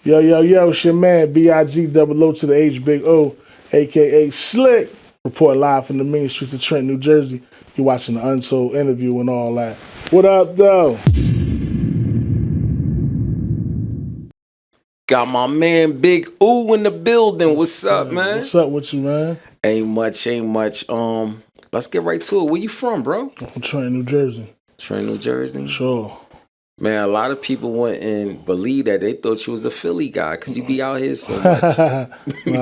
Yo, yo, yo, it's your man, B-I-G double O to the H big O, a.k.a. Slick. Report live from the main streets of Trenton, New Jersey. You're watching the Untold interview and all that. What up, though? Got my man Big Ooh in the building. What's up, man? What's up with you, man? Ain't much. Let's get right to it. Where you from, bro? I'm from Trenton, New Jersey. Trenton, New Jersey? Sure. Man, a lot of people wouldn't believe that. They thought you was a Philly guy because you be out here so much. nah,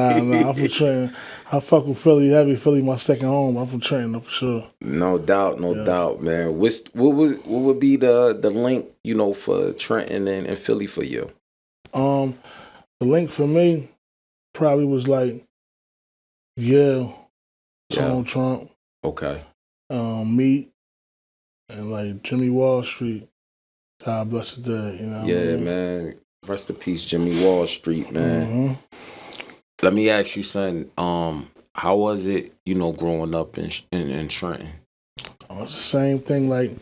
I'm from Trenton. I fuck with Philly heavy. Philly my second home. I'm from Trenton, for sure. No doubt, man. What would be the link, for Trenton and Philly for you? The link for me probably was like Donald Trump. Okay. Meat and like Jimmy Wall Street. God bless the day, Yeah, man. Rest in peace, Jimmy Wall Street, man. Mm-hmm. Let me ask you, son. How was it, growing up in Trenton? It's the same thing like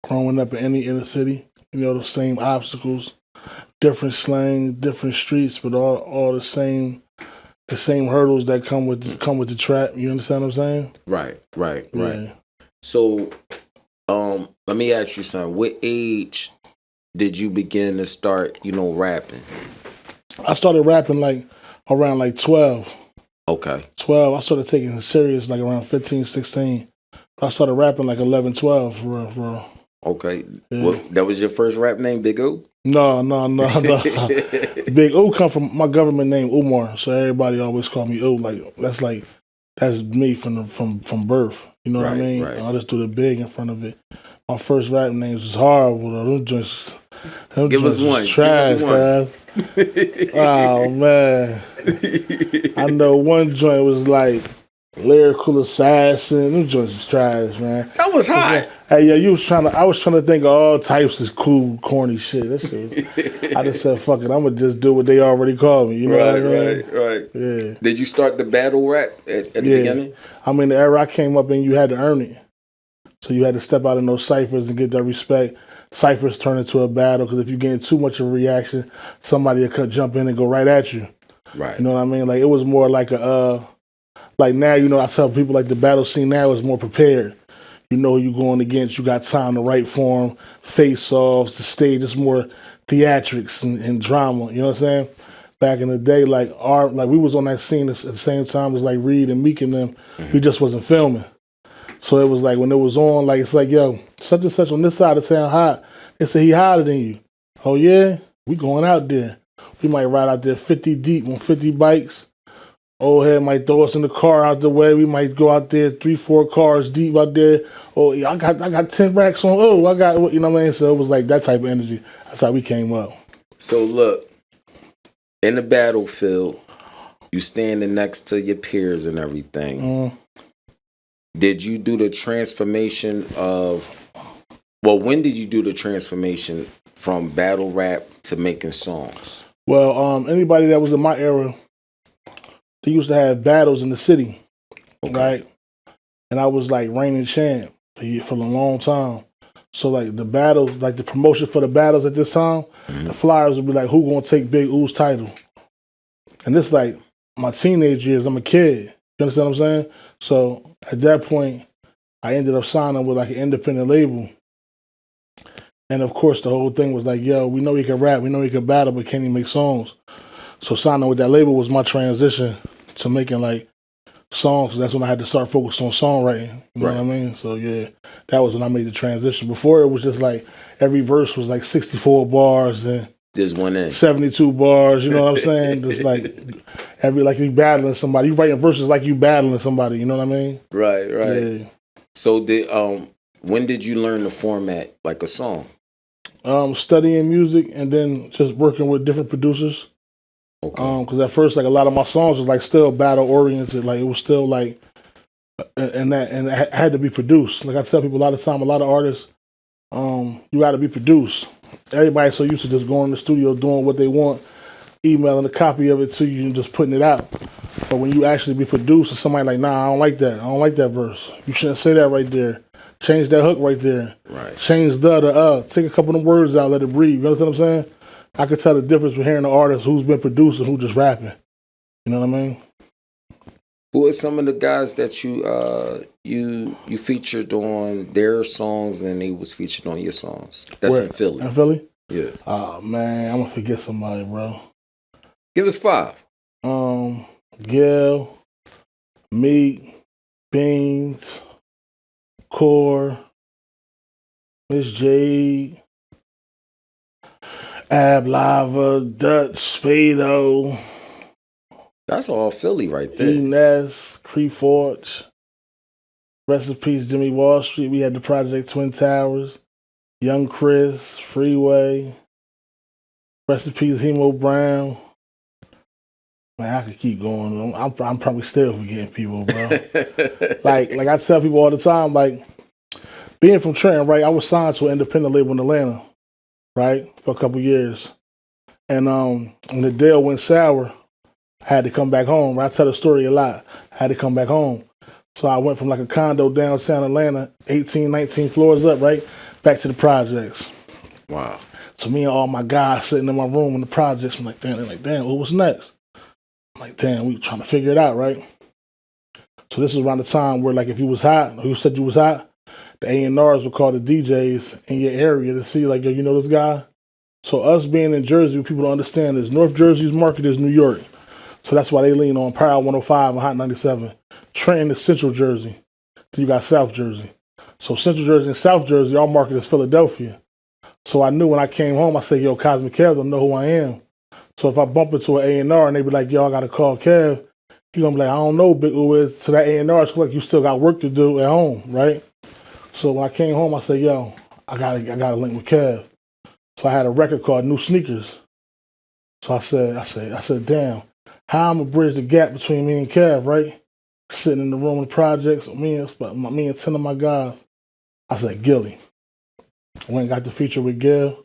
growing up in any inner city. The same obstacles, different slang, different streets, but all the same hurdles that come with the trap. You understand what I'm saying? Right. Yeah. So, let me ask you, son. What age did you begin to start, rapping? I started rapping like around 12. Okay. 12. I started taking it serious like around 15, 16. I started rapping like 11, 12 for real. Okay. Yeah. Well, that was your first rap name, Big O? No. Big O come from my government name, Umar. So everybody always call me O. That's me from birth. You know what I mean? Right. I just do the big in front of it. My first rap names was horrible though. Them joints Give us one. Trash, man. Oh man. I know one joint was like Lyrical Assassin. Them joints was trash, man. That was hot. Hey, yeah, I was trying to think of all types of cool, corny shit. That shit. I just said, fuck it, I'm gonna just do what they already called me. You know what I mean? Right. Yeah. Did you start the battle rap at the beginning? I mean, the era I came up in, you had to earn it. So you had to step out in those ciphers and get that respect. Ciphers turn into a battle because if you get too much of a reaction, somebody will jump in and go right at you. Right. You know what I mean? Like it was more like like now, I tell people like the battle scene now is more prepared. You know who you're going against. You got time to write for them, face-offs, the stage is more theatrics and drama. You know what I'm saying? Back in the day, like we was on that scene at the same time as like Reed and Meek and them. Mm-hmm. We just wasn't filming. So it was like when it was on, like it's like, yo, such and such on this side of town hot. They say he hotter than you. Oh yeah? We going out there. We might ride out there 50 deep on 50 bikes. Old head might throw us in the car out the way. We might go out there 3-4 cars deep out there. Oh, yeah, I got 10 racks on. Oh, I got, you know what I mean? So it was like that type of energy. That's how we came up. So look, in the battlefield, you standing next to your peers and everything. Mm. Did you do the transformation when did you do the transformation from battle rap to making songs? Well, anybody that was in my era, they used to have battles in the city, right? And I was like reigning champ for a long time. So like the battles, like the promotion for the battles at this time, the flyers would be like, who gonna take Big Oo's title? And this like my teenage years, I'm a kid. You understand what I'm saying? So at that point, I ended up signing with like an independent label. And of course, the whole thing was like, yo, we know he can rap, we know he can battle, but can he make songs? So signing with that label was my transition to making like songs. That's when I had to start focusing on songwriting. You know what I mean? So yeah, that was when I made the transition. Before it was just like every verse was like 64 bars and just one in 72 bars. You know what I'm saying? Just like you battling somebody. You writing verses like you battling somebody. You know what I mean? Right. Yeah. So when did you learn the format like a song? Studying music and then just working with different producers. Okay. Because at first, like a lot of my songs was like still battle oriented. Like it was still like, and it had to be produced. Like I tell people a lot of time, a lot of artists, you got to be produced. Everybody's so used to just going in the studio doing what they want, emailing a copy of it to you and just putting it out. But when you actually be produced, and somebody like, nah, I don't like that. I don't like that verse. You shouldn't say that right there. Change that hook right there. Right. Change the. Take a couple of them words out, let it breathe. You understand what I'm saying? I could tell the difference between hearing the artist who's been producing, who just rapping. You know what I mean? Who are some of the guys that you featured on their songs and they was featured on your songs? That's in Philly. In Philly? Yeah. Oh man, I'm gonna forget somebody, bro. Give us 5. Gil, Meek, Beans, Core, Miss Jade, Ab Lava, Dutch, Spado. That's all Philly right there. Ness, Cree Forge. Rest in peace, Jimmy Wall Street. We had the project Twin Towers. Young Chris, Freeway. Rest in peace, Hemo Brown. Man, I could keep going. I'm probably still forgetting people, bro. like I tell people all the time, like, being from Trenton, right, I was signed to an independent label in Atlanta, right, for a couple years. And when the deal went sour, I had to come back home. I tell the story a lot. I had to come back home. So I went from like a condo downtown Atlanta, 18, 19 floors up, right, back to the projects. Wow. So me and all my guys sitting in my room in the projects, I'm like, damn, well, what's next? I'm like, damn, we trying to figure it out, right? So this is around the time where, like, if you was hot, or you said you was hot, the A&Rs would call the DJs in your area to see, like, yo, you know this guy? So us being in Jersey, what people don't understand is North Jersey's market is New York. So that's why they lean on Power 105 and Hot 97. Trenton is Central Jersey. Then you got South Jersey. So Central Jersey and South Jersey, our market is Philadelphia. So I knew when I came home, I said, yo, Cosmic Kev don't know who I am. So if I bump into an A&R and they be like, yo, I got to call Kev, he going to be like, I don't know, Big Uwiz. To that A&R, it's like you still got work to do at home, right? So when I came home, I said, yo, I gotta link with Kev. So I had a record called New Sneakers. So I said, damn, how I'm going to bridge the gap between me and Kev, right? Sitting in the room in the projects, me and 10 of my guys. I said, Gilly. I went and got the feature with Gil,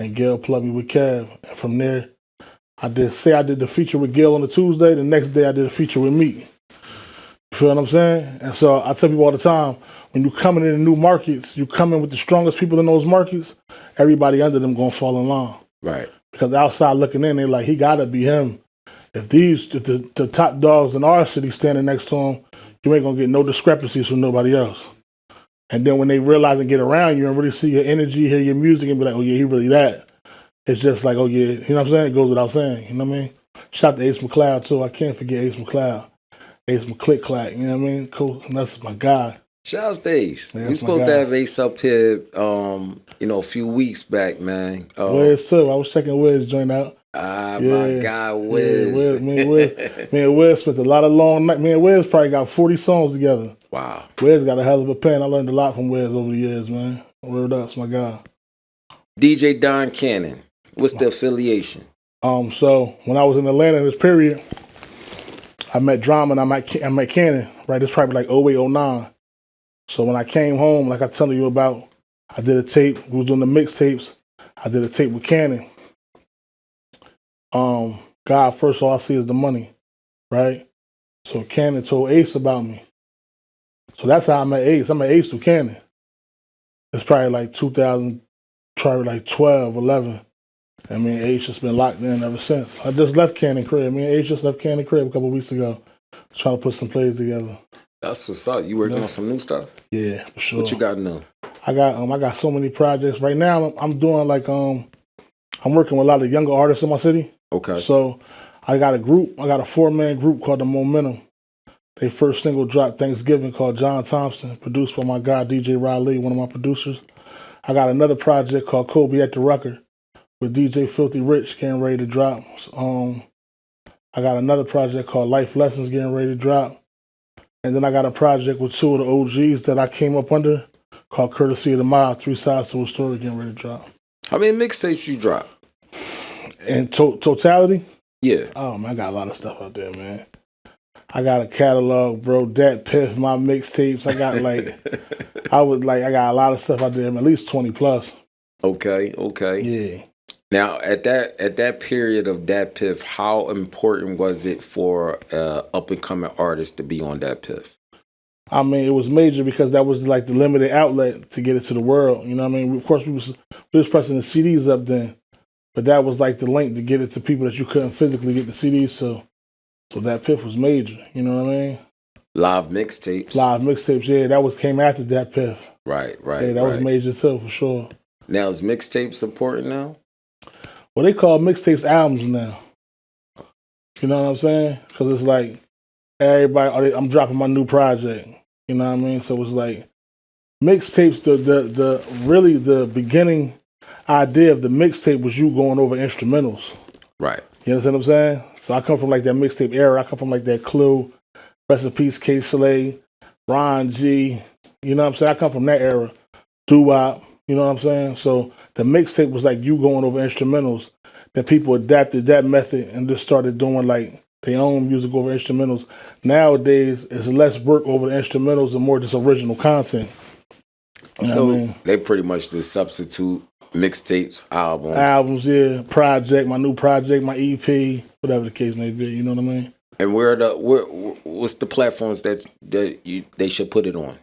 and Gil plugged me with Kev. And from there, I did the feature with Gil on the Tuesday. The next day, I did a feature with Meek. You feel what I'm saying? And so I tell people all the time, when you coming into new markets, you come in with the strongest people in those markets, everybody under them gonna fall in line. Right. Because outside looking in, they're like, he gotta be him. If the top dogs in our city standing next to him, you ain't gonna get no discrepancies from nobody else. And then when they realize and get around you and really see your energy, hear your music, and be like, oh yeah, he really that. It's just like, oh yeah, you know what I'm saying? It goes without saying, you know what I mean? Shout out to Ace McCloud too. I can't forget Ace McCloud. Ace McClick-clack, you know what I mean? Cool. And that's my guy. Shout out to Ace. Yeah, We supposed to have Ace up here, a few weeks back, man. Wiz too. I was checking Wiz joint out. My guy Wiz. Yeah, me and Wiz spent a lot of long nights. Me and Wiz probably got 40 songs together. Wow. Wiz got a hell of a pen. I learned a lot from Wiz over the years, man. Word up, it's my guy. DJ Don Cannon. What's the affiliation? So when I was in Atlanta in this period, I met Drama and I met Cannon, right? It's probably like 08, 09. So when I came home, like I telling you about, I did a tape. We was doing the mixtapes. I did a tape with Cannon. God, first all I see is the money, right? So Cannon told Ace about me. So that's how I met Ace. I met Ace through Cannon. It's probably like 2000, probably like 12, 11. I mean, Ace just been locked in ever since. I just left Cannon crib. Me and Ace just left Cannon crib a couple weeks ago. Trying to put some plays together. That's what's up. You working on some new stuff? Yeah, for sure. What you got now? I got so many projects. Right now I'm doing like I'm working with a lot of younger artists in my city. Okay. So I got a 4-man group called The Momentum. Their first single dropped Thanksgiving called John Thompson, produced by my guy DJ Riley, one of my producers. I got another project called Kobe at the Rucker with DJ Filthy Rich getting ready to drop. I got another project called Life Lessons getting ready to drop. And then I got a project with 2 of the OGs that I came up under called Courtesy of the Mob, 3 Sides to a Story getting ready to drop. How many mixtapes you drop? In totality? Yeah. Oh, man, I got a lot of stuff out there, man. I got a catalog, bro. Dat Piff, my mixtapes. I got I got a lot of stuff out there, man, at least 20 plus. Okay. Yeah. Now, at that period of Dat Piff, how important was it for up and coming artist to be on Dat Piff? I mean, it was major because that was like the limited outlet to get it to the world. You know what I mean? Of course, we was pressing the CDs up then. But that was like the link to get it to people that you couldn't physically get the CDs. So that Piff was major. You know what I mean? Live mixtapes. Live mixtapes, yeah. That came after that Piff. Right. Yeah, that was major too, for sure. Now, is mixtapes important now? Well, they call mixtapes albums now. You know what I'm saying? Because it's like everybody, I'm dropping my new project. You know what I mean? So it's like mixtapes. The really the beginning idea of the mixtape was you going over instrumentals. Right. You understand what I'm saying? So I come from like that mixtape era. I come from like that Clue, Rest in Peace, K Slay, Ron G. You know what I'm saying? I come from that era. Doo-wop. You know what I'm saying? So the mixtape was like you going over instrumentals. That people adapted that method and just started doing like their own music over instrumentals. Nowadays, it's less work over the instrumentals and more just original content. You know what I mean? They pretty much just substitute mixtapes, albums, yeah, project, my new project, my EP, whatever the case may be. You know what I mean? And what's the platforms that they should put it on?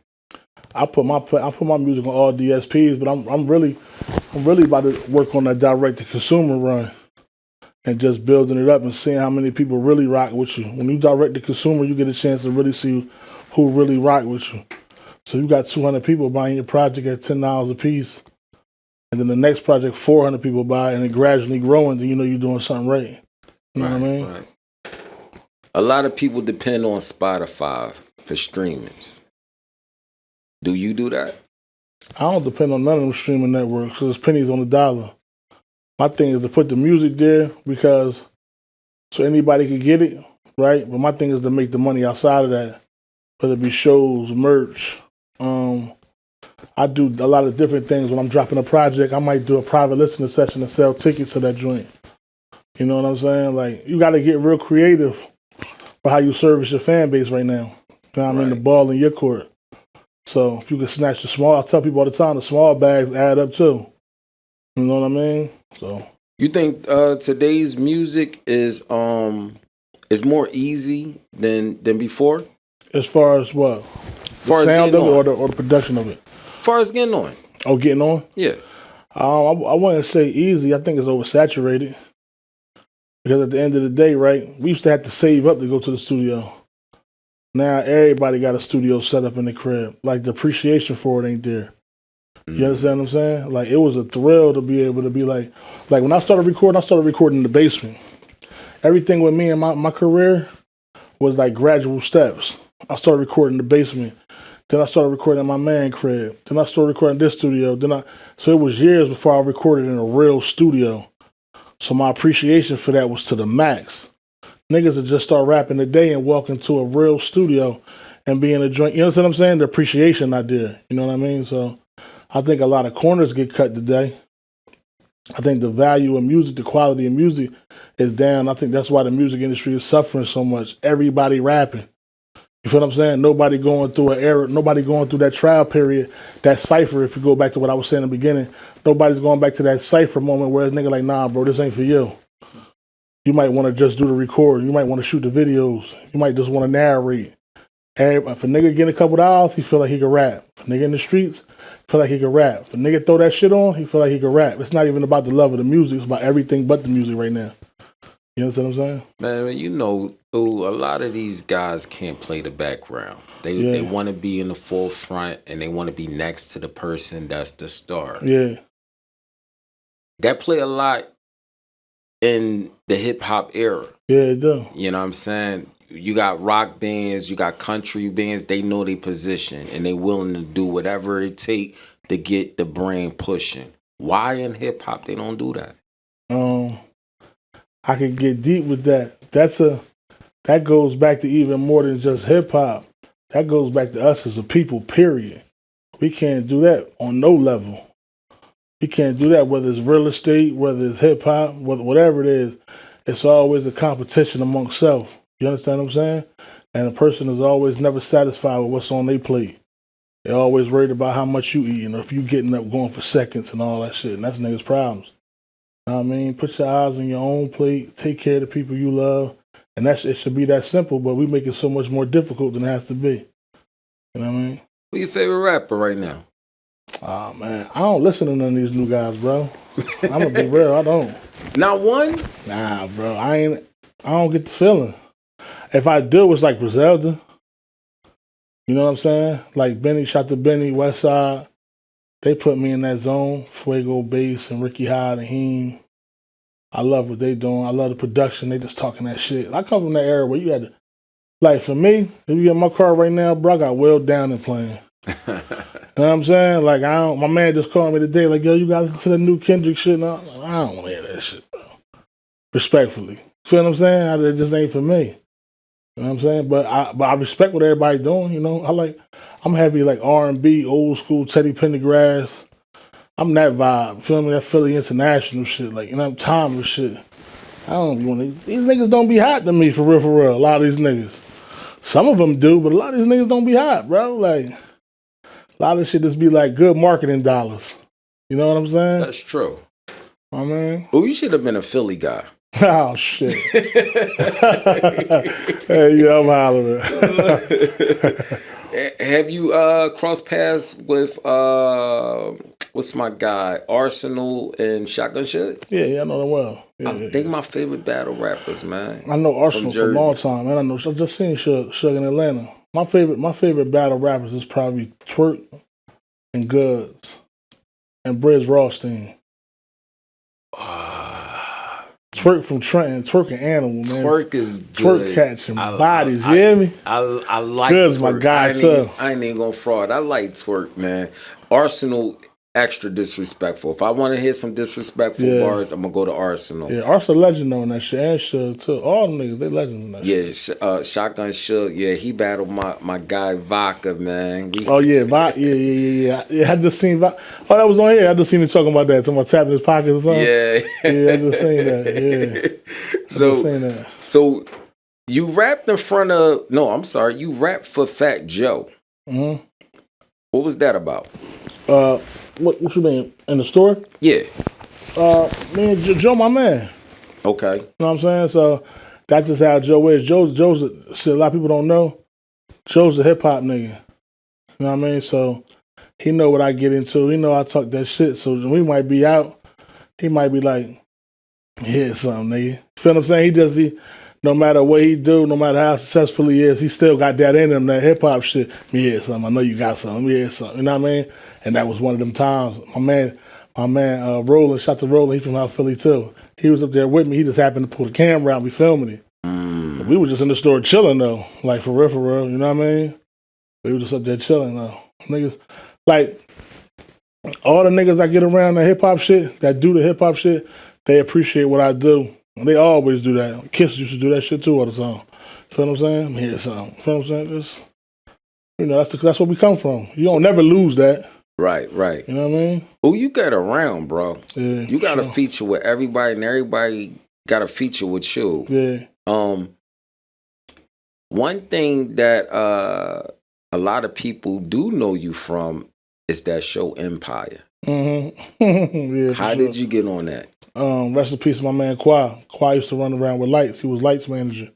I put my music on all DSPs, but I'm really about to work on that direct to consumer run. And just building it up and seeing how many people really rock with you. When you direct the consumer, you get a chance to really see who really rock with you. So you got 200 people buying your project at $10 a piece. And then the next project, 400 people buy, and it gradually growing, then you know you're doing something right. You know what I mean? Right. A lot of people depend on Spotify for streamings. Do you do that? I don't depend on none of them streaming networks because it's pennies on the dollar. My thing is to put the music there because so anybody can get it, right? But my thing is to make the money outside of that, whether it be shows, merch. I do a lot of different things. When I'm dropping a project, I might do a private listening session and sell tickets to that joint. You know what I'm saying? Like, you got to get real creative for how you service your fan base right now. You know what I mean? The ball in your court. So if you can snatch the small, I tell people all the time, the small bags add up too. You know what I mean? So you think today's music is more easy than before? As far as what? As far the as sound of it it or the production of it? As far as getting on. Oh, getting on? Yeah. I wouldn't say easy. I think it's oversaturated. Because at the end of the day, right, we used to have to save up to go to the studio. Now everybody got a studio set up in the crib. Like the appreciation for it ain't there. You understand what I'm saying? Like, it was a thrill to be able to be like when I started recording in the basement. Everything with me and my career was like gradual steps. I started recording in the basement. Then I started recording in my man crib. Then I started recording in this studio. So it was years before I recorded in a real studio. So my appreciation for that was to the max. Niggas would just start rapping today and walk into a real studio and be in a joint. You know what I'm saying? The appreciation not there. You know what I mean? So I think a lot of corners get cut today. I think the value of music, the quality of music is down. I think that's why the music industry is suffering so much. Everybody rapping. You feel what I'm saying? Nobody going through an era, nobody going through that trial period, that cipher, if you go back to what I was saying in the beginning, nobody's going back to that cipher moment where a nigga like, nah, bro, this ain't for you. You might want to just do the record. You might want to shoot the videos. You might just want to narrate. If a nigga get a couple dollars, he feel like he can rap. If a nigga in the streets, feel like he can rap. If a nigga throw that shit on, he feel like he can rap. It's not even about the love of the music. It's about everything but the music right now. You know what I'm saying? Man, you know, a lot of these guys can't play the background. They want to be in the forefront and they want to be next to the person that's the star. Yeah. That play a lot in the hip hop era. Yeah, it do. You know what I'm saying? You got rock bands, you got country bands, they know their position and they willing to do whatever it take to get the brand pushing. Why in hip hop they don't do that? I could get deep with that. That goes back to even more than just hip hop. That goes back to us as a people, period. We can't do that on no level. We can't do that whether it's real estate, whether it's hip hop, whatever it is. It's always a competition amongst self. You understand what I'm saying? And a person is always never satisfied with what's on their plate. They're always worried about how much you eating or if you getting up going for seconds and all that shit. And that's niggas' problems. You know what I mean? Put your eyes on your own plate. Take care of the people you love. And it should be that simple, but we make it so much more difficult than it has to be. You know what I mean? Who's your favorite rapper right now? Oh man, I don't listen to none of these new guys, bro. I'm gonna be real, I don't. Not one? Nah, bro, I don't get the feeling. If I do, it's like Griselda. You know what I'm saying? Like Benny, shout to Benny, Westside. They put me in that zone. Fuego Bass and Ricky Hyde and Heem. I love what they doing. I love the production. They just talking that shit. I come from that era where you had to, like for me, if you get in my car right now, bro, I got Will Down and playing. You know what I'm saying? Like my man just called me today, like, yo, you guys listen to the new Kendrick shit? And I don't want to hear that shit, bro. Respectfully. Feel what I'm saying? It just ain't for me. You know what I'm saying? But I respect what everybody doing, you know. I'm heavy like R&B, old school, Teddy Pendergrass. I'm that vibe. Feel me? That Philly international shit. Like, you know, timeless shit. I don't want these niggas don't be hot to me for real. A lot of these niggas. Some of them do, but a lot of these niggas don't be hot, bro. Like, a lot of shit just be like good marketing dollars. You know what I'm saying? That's true. My man. Oh, you should have been a Philly guy. Oh shit. Hey, yeah, I'm hollering. Have you crossed paths with what's my guy, Arsenal and Shotgun Shit? Yeah, I know them well. They my favorite battle rappers, man. I know Arsenal for a long time, man. I just seen Suge in Atlanta. My favorite battle rappers is probably Twerk and Goods and Briz Rawstein. Twerk from Trenton, Twerk and Animal, man. Twerk is good. Twerk catching bodies, you hear me? I like Good's Twerk. My guy, too. I ain't even gonna fraud. I like Twerk, man. Arsenal, extra disrespectful. If I want to hear some disrespectful bars, I'm gonna go to Arsenal. Yeah, Arsenal legend on that shit, and Suge too. All them niggas, they legends on that shit. Yeah, Shotgun Suge, yeah, he battled my guy Vodka, man. Yeah, I just seen Vodka. Oh, that was on here. I just seen him talking about that. Talking about tapping his pockets or something. Yeah. Yeah, I just seen that. Yeah. So you rapped in front of you rapped for Fat Joe. Mm-hmm. What was that about? What you mean? In the store? Yeah. Man, Joe, my man. Okay. You know what I'm saying? So that's just how Joe is. Joe's a lot of people don't know. Joe's a hip hop nigga. You know what I mean? So he know what I get into. He know I talk that shit. So we might be out. He might be like, here's something, nigga. Feel what I'm saying? He no matter what he do, no matter how successful he is, he still got that in him, that hip hop shit. Let me hear something. I know you got something. Let me hear something. You know what I mean? And that was one of them times. My man, Roland, shout to Roland, he from out Philly too. He was up there with me. He just happened to pull the camera out and be filming it. We were just in the store chilling though. Like for real. You know what I mean? We were just up there chilling though. Niggas, like, all the niggas that get around the hip hop shit, that do the hip hop shit, they appreciate what I do. They always do that. Kiss used to do that shit too all the time. Feel what I'm saying? Here's something. Feel what I'm saying? Just, you know, that's where we come from. You don't never lose that. Right. You know what I mean? Oh, you got around, bro. Yeah, you got a feature with everybody, and everybody got a feature with you. Yeah. One thing that a lot of people do know you from is that show Empire. Mm-hmm. Yeah. How did you get on that? Rest in peace, my man Qua. Qua used to run around with Lights. He was Lights manager.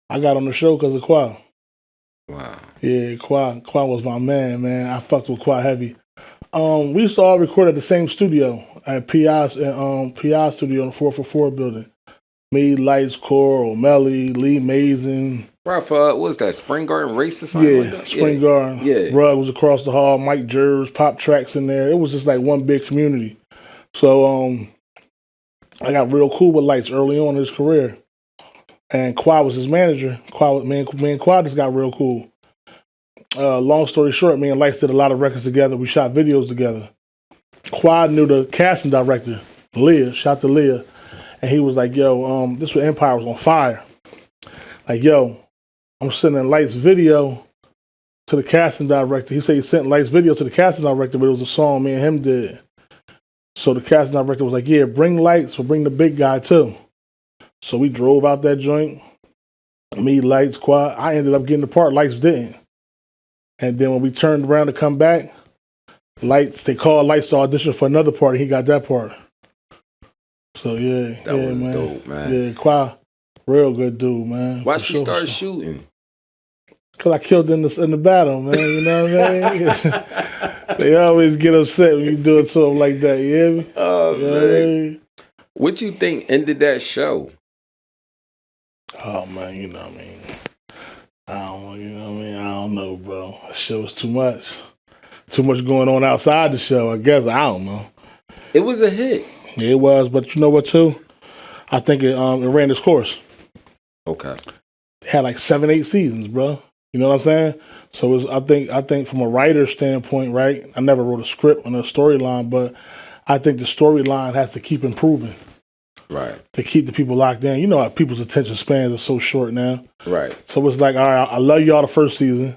I got on the show because of Qua. Wow. Yeah, Qua was my man. I fucked with Qua heavy. We used to all record at the same studio at PI studio in the 444 building. Me, Lights, Core, O'Malley, Lee Mason. Bro, what was that? Spring Garden Race or something like that? Spring Garden. Yeah. Rug was across the hall. Mike Jervs, Pop Tracks in there. It was just like one big community. So I got real cool with Lights early on in his career. And Qua was his manager. Me and Qua just got real cool. Long story short, me and Lights did a lot of records together. We shot videos together. Qua knew the casting director, Leah. Shout to Leah. And he was like, yo, this was Empire was on fire. Like, yo, I'm sending Lights video to the casting director. He said he sent Lights video to the casting director, but it was a song me and him did. So the casting director was like, yeah, bring Lights, but bring the big guy too. So we drove out that joint. Me, Lights, Qua. I ended up getting the part. Lights didn't. And then when we turned around to come back, Lights, they called Lights to audition for another part, and he got that part. So yeah, that was man. Dope, man. Yeah, Qua, real good dude, man. Why she start shooting? Cause I killed in the battle, man. You know what I mean? They always get upset when you do it to them like that. You hear me? Oh, You know man. what I mean? What you think ended that show? Oh man, you know what I mean. I don't, you know what I mean. I don't know, bro. That shit was too much. Too much going on outside the show. I guess I don't know. It was a hit. Yeah, it was, but you know what too? I think it ran its course. Okay. It had like 7, 8 seasons, bro. You know what I'm saying? So it's, I think from a writer's standpoint, right? I never wrote a script on a storyline, but I think the storyline has to keep improving. Right. To keep the people locked in. You know how people's attention spans are so short now. Right. So it's like, all right, I love y'all the first season.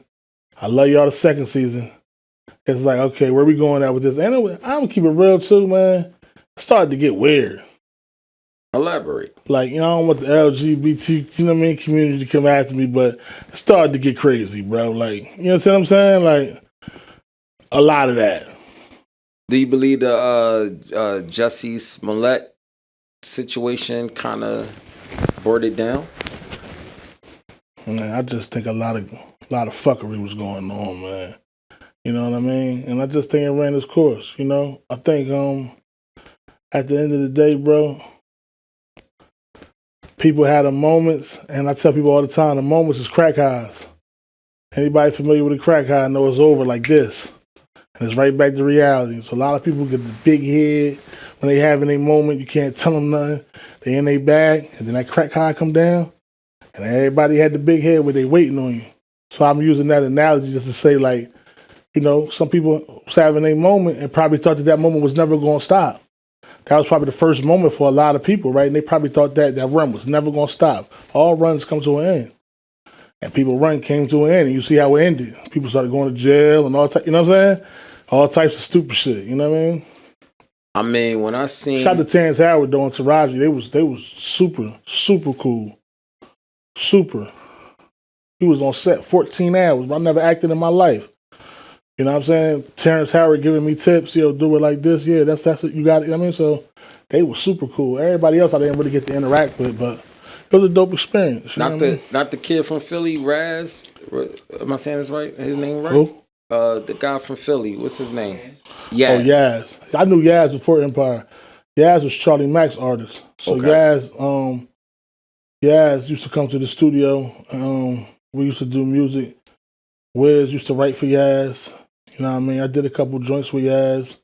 I love y'all the second season. It's like, okay, where we going at with this? And I'm gonna keep it real too, man. It started to get weird. Elaborate. Like, you know, I don't want the LGBT, you know what I mean, community to come after me, but it started to get crazy, bro. Like, you know what I'm saying? Like, a lot of that. Do you believe the Jussie Smollett situation kind of brought it down? Man, I just think a lot of fuckery was going on, man. You know what I mean? And I just think it ran its course, you know? I think at the end of the day, bro, people had the moments, and I tell people all the time, the moments is crack highs. Anybody familiar with a crack high know it's over like this. And it's right back to reality. So a lot of people get the big head when they having a moment, you can't tell them nothing. They in their bag, and then that crack high come down, and everybody had the big head where they waiting on you. So I'm using that analogy just to say, like, you know, some people was having a moment and probably thought that moment was never going to stop. That was probably the first moment for a lot of people, right? And they probably thought that run was never going to stop. All runs come to an end. And people run came to an end, and you see how it ended. People started going to jail and all types, you know what I'm saying? All types of stupid shit, you know what I mean? I mean, when I seen... Shout out to Terrence Howard, though, and Taraji. They was super, super cool. Super. He was on set 14 hours. I never acted in my life. You know what I'm saying? Terrence Howard giving me tips, do it like this. Yeah, that's what you got. You know what I mean? So they were super cool. Everybody else I didn't really get to interact with, but it was a dope experience. Not the kid from Philly, Raz. Am I saying this right? His name right? Who? The guy from Philly. What's his name? Yazz. Yazz. Oh, Yazz. I knew Yazz before Empire. Yazz was Charlie Mack's artist. So Okay. Yazz used to come to the studio. We used to do music. Wiz used to write for Yazz. You know what I mean? I did a couple joints with Yazz.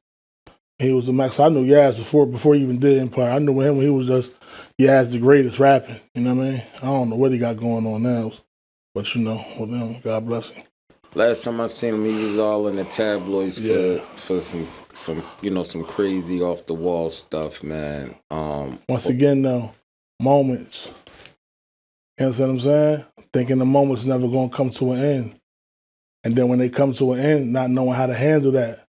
He was the max. I knew Yazz before he even did Empire. I knew him when he was just Yazz the greatest rapping. You know what I mean? I don't know what he got going on now. But you know, well, them, God bless him. Last time I seen him, he was all in the tabloids for some some crazy off the wall stuff, man. Once again, though, moments. You understand what I'm saying? Thinking the moment's never gonna come to an end, and then when they come to an end, not knowing how to handle that,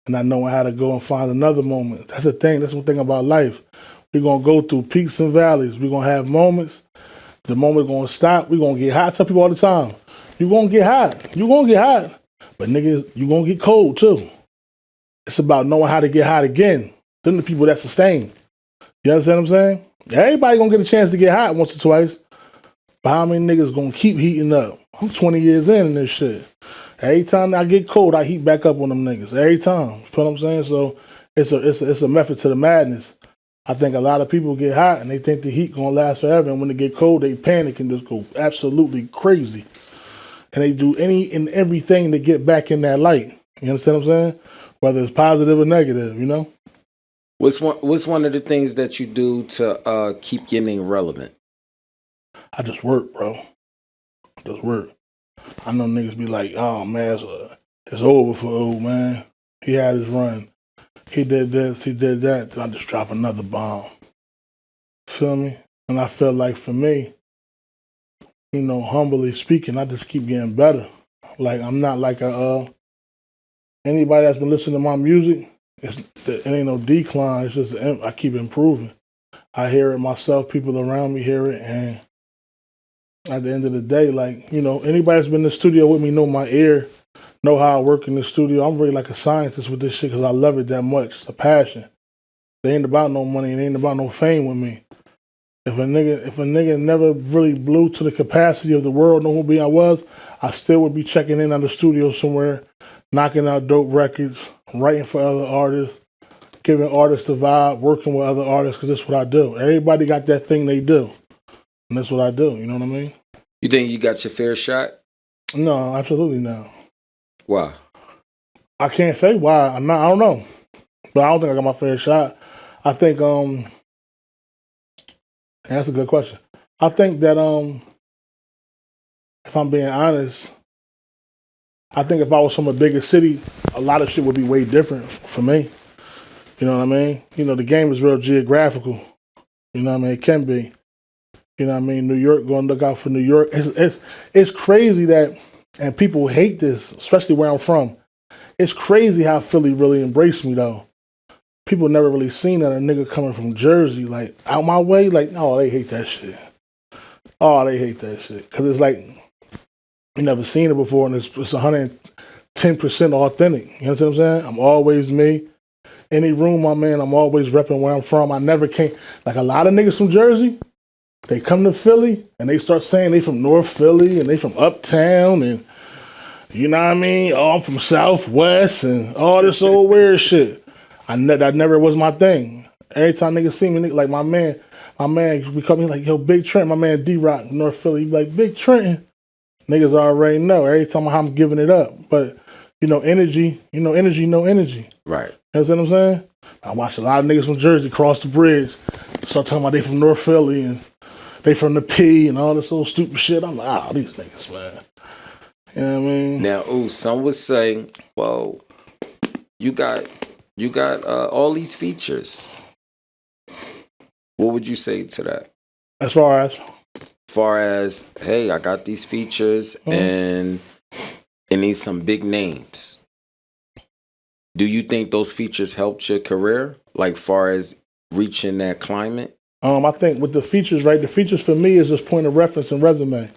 and not knowing how to go and find another moment. That's the thing. That's one thing about life. We're gonna go through peaks and valleys. We're gonna have moments. The moment gonna stop. We're gonna get hot. I tell people all the time, you're gonna get hot. You're gonna get hot. But niggas, you're gonna get cold too. It's about knowing how to get hot again. Them the people that sustain. You understand what I'm saying? Everybody gonna get a chance to get hot once or twice. But how many niggas gonna keep heating up? I'm 20 years in this shit. Every time I get cold, I heat back up on them niggas. Every time. You feel what I'm saying? So it's a method to the madness. I think a lot of people get hot and they think the heat gonna last forever, and when they get cold, they panic and just go absolutely crazy. And they do any and everything to get back in that light. You understand what I'm saying? Whether it's positive or negative, you know? What's one of the things that you do to keep your name relevant? I just work, bro. I just work. I know niggas be like, oh man, it's over for old man. He had his run. He did this, he did that. I just drop another bomb. Feel me? And I feel like for me, you know, humbly speaking, I just keep getting better. Like I'm not like anybody that's been listening to my music, it ain't no decline. It's just I keep improving. I hear it myself. People around me hear it, and at the end of the day, like, you know, anybody that's been in the studio with me know my ear, know how I work in the studio. I'm really like a scientist with this shit because I love it that much. It's a passion. It ain't about no money. It ain't about no fame with me. If a nigga never really blew to the capacity of the world, know who I was, I still would be checking in on the studio somewhere, knocking out dope records, writing for other artists, giving artists the vibe, working with other artists, because that's what I do. Everybody got that thing they do, and that's what I do. You know what I mean? You think you got your fair shot? No, absolutely not. Why? I can't say why. I don't know, but I don't think I got my fair shot. I think that's a good question. I think that if I'm being honest, I think if I was from a bigger city, a lot of shit would be way different for me. You know what I mean? You know, the game is real geographical. You know what I mean? It can be. You know what I mean? New York, go and look out for New York. It's crazy that, and people hate this, especially where I'm from. It's crazy how Philly really embraced me, though. People never really seen that a nigga coming from Jersey, like, out my way, like, oh, they hate that shit. Oh, they hate that shit. Because it's like, you never seen it before, and it's 110% authentic. You know what I'm saying? I'm always me. Any room I'm in, I'm always repping where I'm from. I never came, like a lot of niggas from Jersey, they come to Philly, and they start saying they from North Philly, and they from Uptown, and you know what I mean? Oh, I'm from Southwest and all this old weird shit. That never was my thing. Every time niggas see me, like my man, we call me like, yo, Big Trenton, my man D-Rock, North Philly, he be like, Big Trenton. Niggas already know. Every time I'm giving it up. But, energy, energy. Right. You know what I'm saying? I watch a lot of niggas from Jersey cross the bridge, start talking about they from North Philly and they from the P and all this old stupid shit. I'm like, these niggas, man. You know what I mean? Now, some would say, well, you got all these features. What would you say to that? As far as, hey, I got these features and it needs some big names. Do you think those features helped your career, like far as reaching that climate? I think with the features, right? The features for me is just point of reference and resume.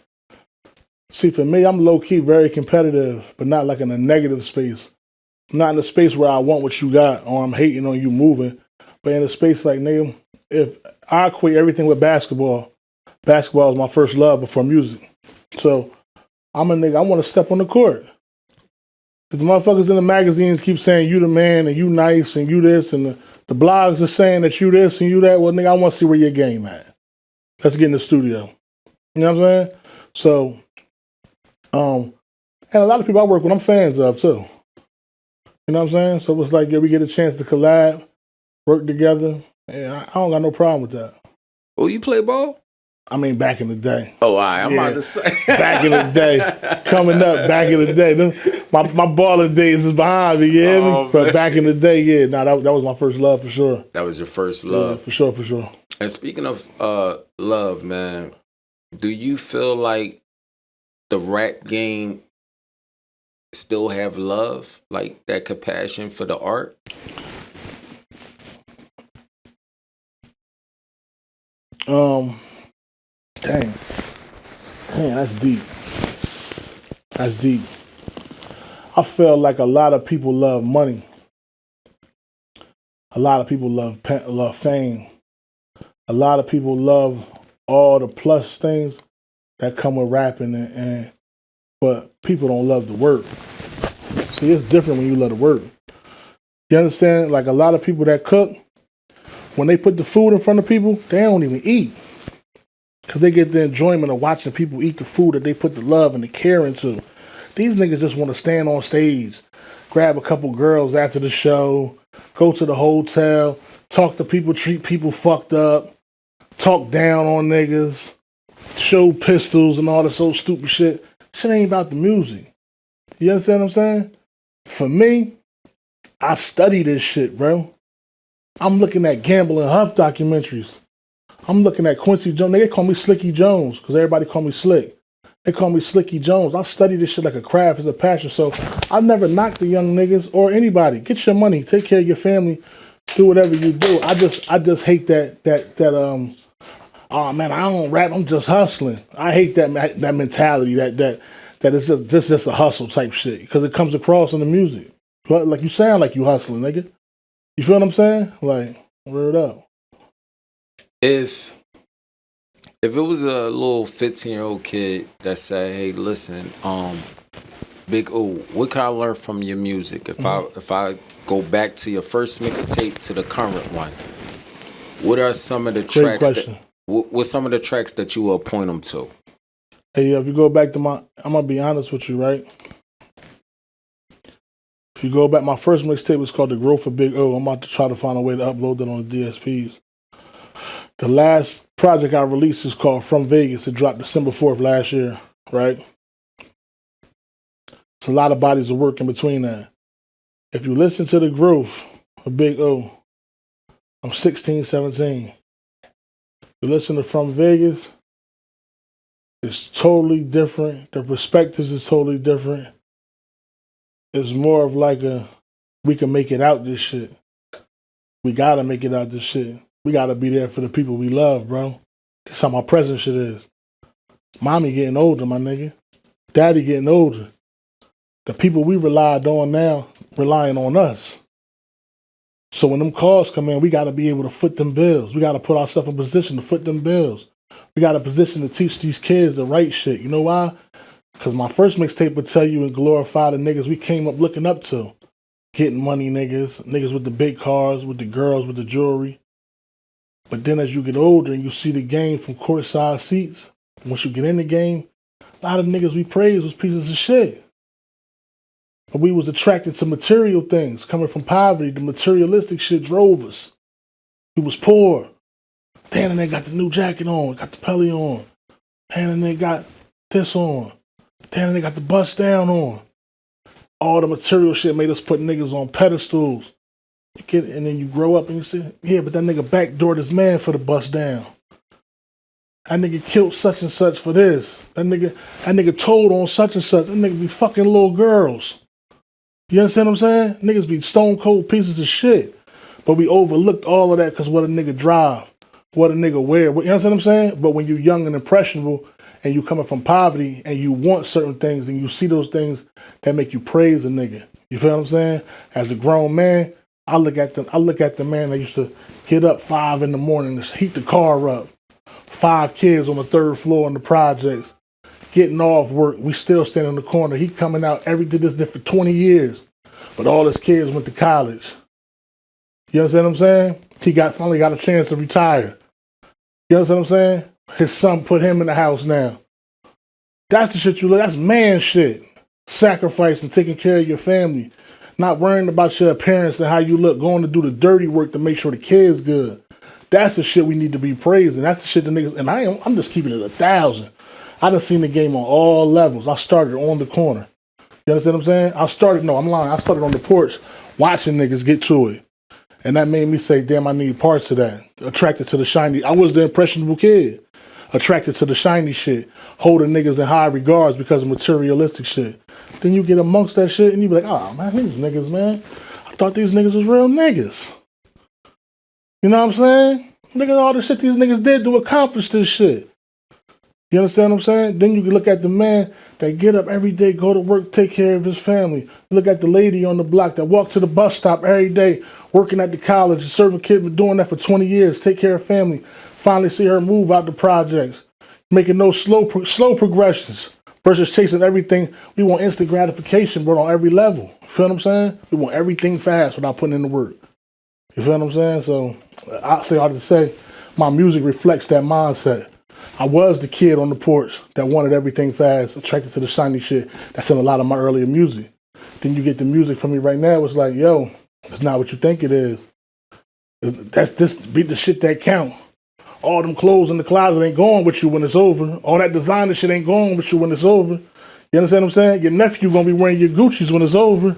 See, for me, I'm low-key very competitive, but not like in a negative space. Not in a space where I want what you got or I'm hating on you moving, but in a space like, nigga, if I equate everything with basketball is my first love before music. So I'm a nigga, I want to step on the court. If the motherfuckers in the magazines keep saying you the man and you nice and you this and the blogs are saying that you this and you that, well, nigga, I want to see where your game at. Let's get in the studio. You know what I'm saying? So, and a lot of people I work with, I'm fans of too. You know what I'm saying? So it's like, yeah, we get a chance to collab, work together, and I don't got no problem with that. Oh, you play ball? I mean, back in the day. Oh, I'm about to say. Back in the day. Coming up, back in the day. My balling days is behind me, yeah? But back in the day, yeah, that was my first love for sure. That was your first love? Yeah, for sure. And speaking of love, man, do you feel like the rap game still have love, like that compassion for the art? Dang, that's deep. That's deep. I feel like a lot of people love money. A lot of people love fame. A lot of people love all the plus things that come with rapping, but people don't love the work. See, it's different when you love the work. You understand? Like a lot of people that cook, when they put the food in front of people, they don't even eat. Because they get the enjoyment of watching people eat the food that they put the love and the care into. These niggas just want to stand on stage, grab a couple girls after the show, go to the hotel, talk to people, treat people fucked up, talk down on niggas, show pistols and all this old stupid shit. Shit ain't about the music. You understand what I'm saying? For me, I study this shit, bro. I'm looking at Gamble and Huff documentaries. I'm looking at Quincy Jones. They call me Slicky Jones because everybody call me Slick. They call me Slicky Jones. I study this shit like a craft, as a passion. So I never knock the young niggas or anybody. Get your money, take care of your family, do whatever you do. I just hate that oh man, I don't rap, I'm just hustling. I hate that mentality that it's just a hustle type shit because it comes across in the music. Like you sound like you hustling, nigga. You feel what I'm saying? Like, word up. If it was a little 15-year-old kid that said, hey, listen, Big O, what can I learn from your music? If I go back to your first mixtape to the current one, what are some of the Great tracks question. what's some of the tracks that you will point them to? Hey, if you go back to I'm gonna be honest with you, right? If you go back, my first mixtape was called The Growth of Big O. I'm about to try to find a way to upload it on the DSPs. The last project I released is called From Vegas. It dropped December 4th last year, right? It's a lot of bodies of work in between that. If you listen to The Growth of Big O, I'm 16, 17. You listen to From Vegas, it's totally different. The perspectives is totally different. It's more of like we can make it out this shit. We gotta make it out this shit. We gotta be there for the people we love, bro. That's how my present shit is. Mommy getting older, my nigga. Daddy getting older. The people we relied on now relying on us. So when them calls come in, we gotta be able to foot them bills. We gotta put ourselves in position to foot them bills. We got a position to teach these kids the right shit. You know why? Because my first mixtape would tell you and glorify the niggas we came up looking up to. Getting money niggas, niggas with the big cars, with the girls, with the jewelry. But then as you get older and you see the game from courtside seats, once you get in the game, a lot of niggas we praised was pieces of shit. But we was attracted to material things. Coming from poverty, the materialistic shit drove us. We was poor. Damn, and they got the new jacket on, got the pelly on. Damn, and they got this on. Damn, and they got the bust down on. All the material shit made us put niggas on pedestals. You get it, and then you grow up and you say, yeah, but that nigga backdoored his man for the bust down. That nigga killed such and such for this. That nigga told on such and such. That nigga be fucking little girls. You understand what I'm saying? Niggas be stone cold pieces of shit. But we overlooked all of that because what a nigga drive, what a nigga wear. You understand what I'm saying? But when you young and impressionable and you coming from poverty and you want certain things and you see those things that make you praise a nigga. You feel what I'm saying? As a grown man, I look at the man that used to get up 5 a.m. to heat the car up. 5 kids on the 3rd floor in the projects. Getting off work, we still stand in the corner. He coming out did this for 20 years. But all his kids went to college. You understand what I'm saying? He finally got a chance to retire. You understand what I'm saying? His son put him in the house now. That's the shit that's man shit. Sacrificing, taking care of your family. Not worrying about your appearance and how you look, going to do the dirty work to make sure the kid's good. That's the shit we need to be praising. That's the shit the niggas, and I'm just keeping it 1,000. I done seen the game on all levels. I started on the corner. You understand what I'm saying? I'm lying. I started on the porch watching niggas get to it. And that made me say, damn, I need parts of that. Attracted to the shiny. I was the impressionable kid. Attracted to the shiny shit. Holding niggas in high regards because of materialistic shit. Then you get amongst that shit and you be like, oh, man, these niggas, man. I thought these niggas was real niggas. You know what I'm saying? Look at all the shit these niggas did to accomplish this shit. You understand what I'm saying? Then you can look at the man that get up every day, go to work, take care of his family. Look at the lady on the block that walk to the bus stop every day, working at the college, serving kids, been doing that for 20 years, take care of family. Finally see her move out the projects, making no slow progressions versus chasing everything. We want instant gratification, but on every level. You feel what I'm saying? We want everything fast without putting in the work. You feel what I'm saying? So I say all to say, my music reflects that mindset. I was the kid on the porch that wanted everything fast, attracted to the shiny shit. That's in a lot of my earlier music. Then you get the music from me right now. It's like, yo, it's not what you think it is. That's just beat the shit that count. All them clothes in the closet ain't going with you when it's over. All that designer shit ain't going with you when it's over. You understand what I'm saying? Your nephew gonna be wearing your Gucci's when it's over.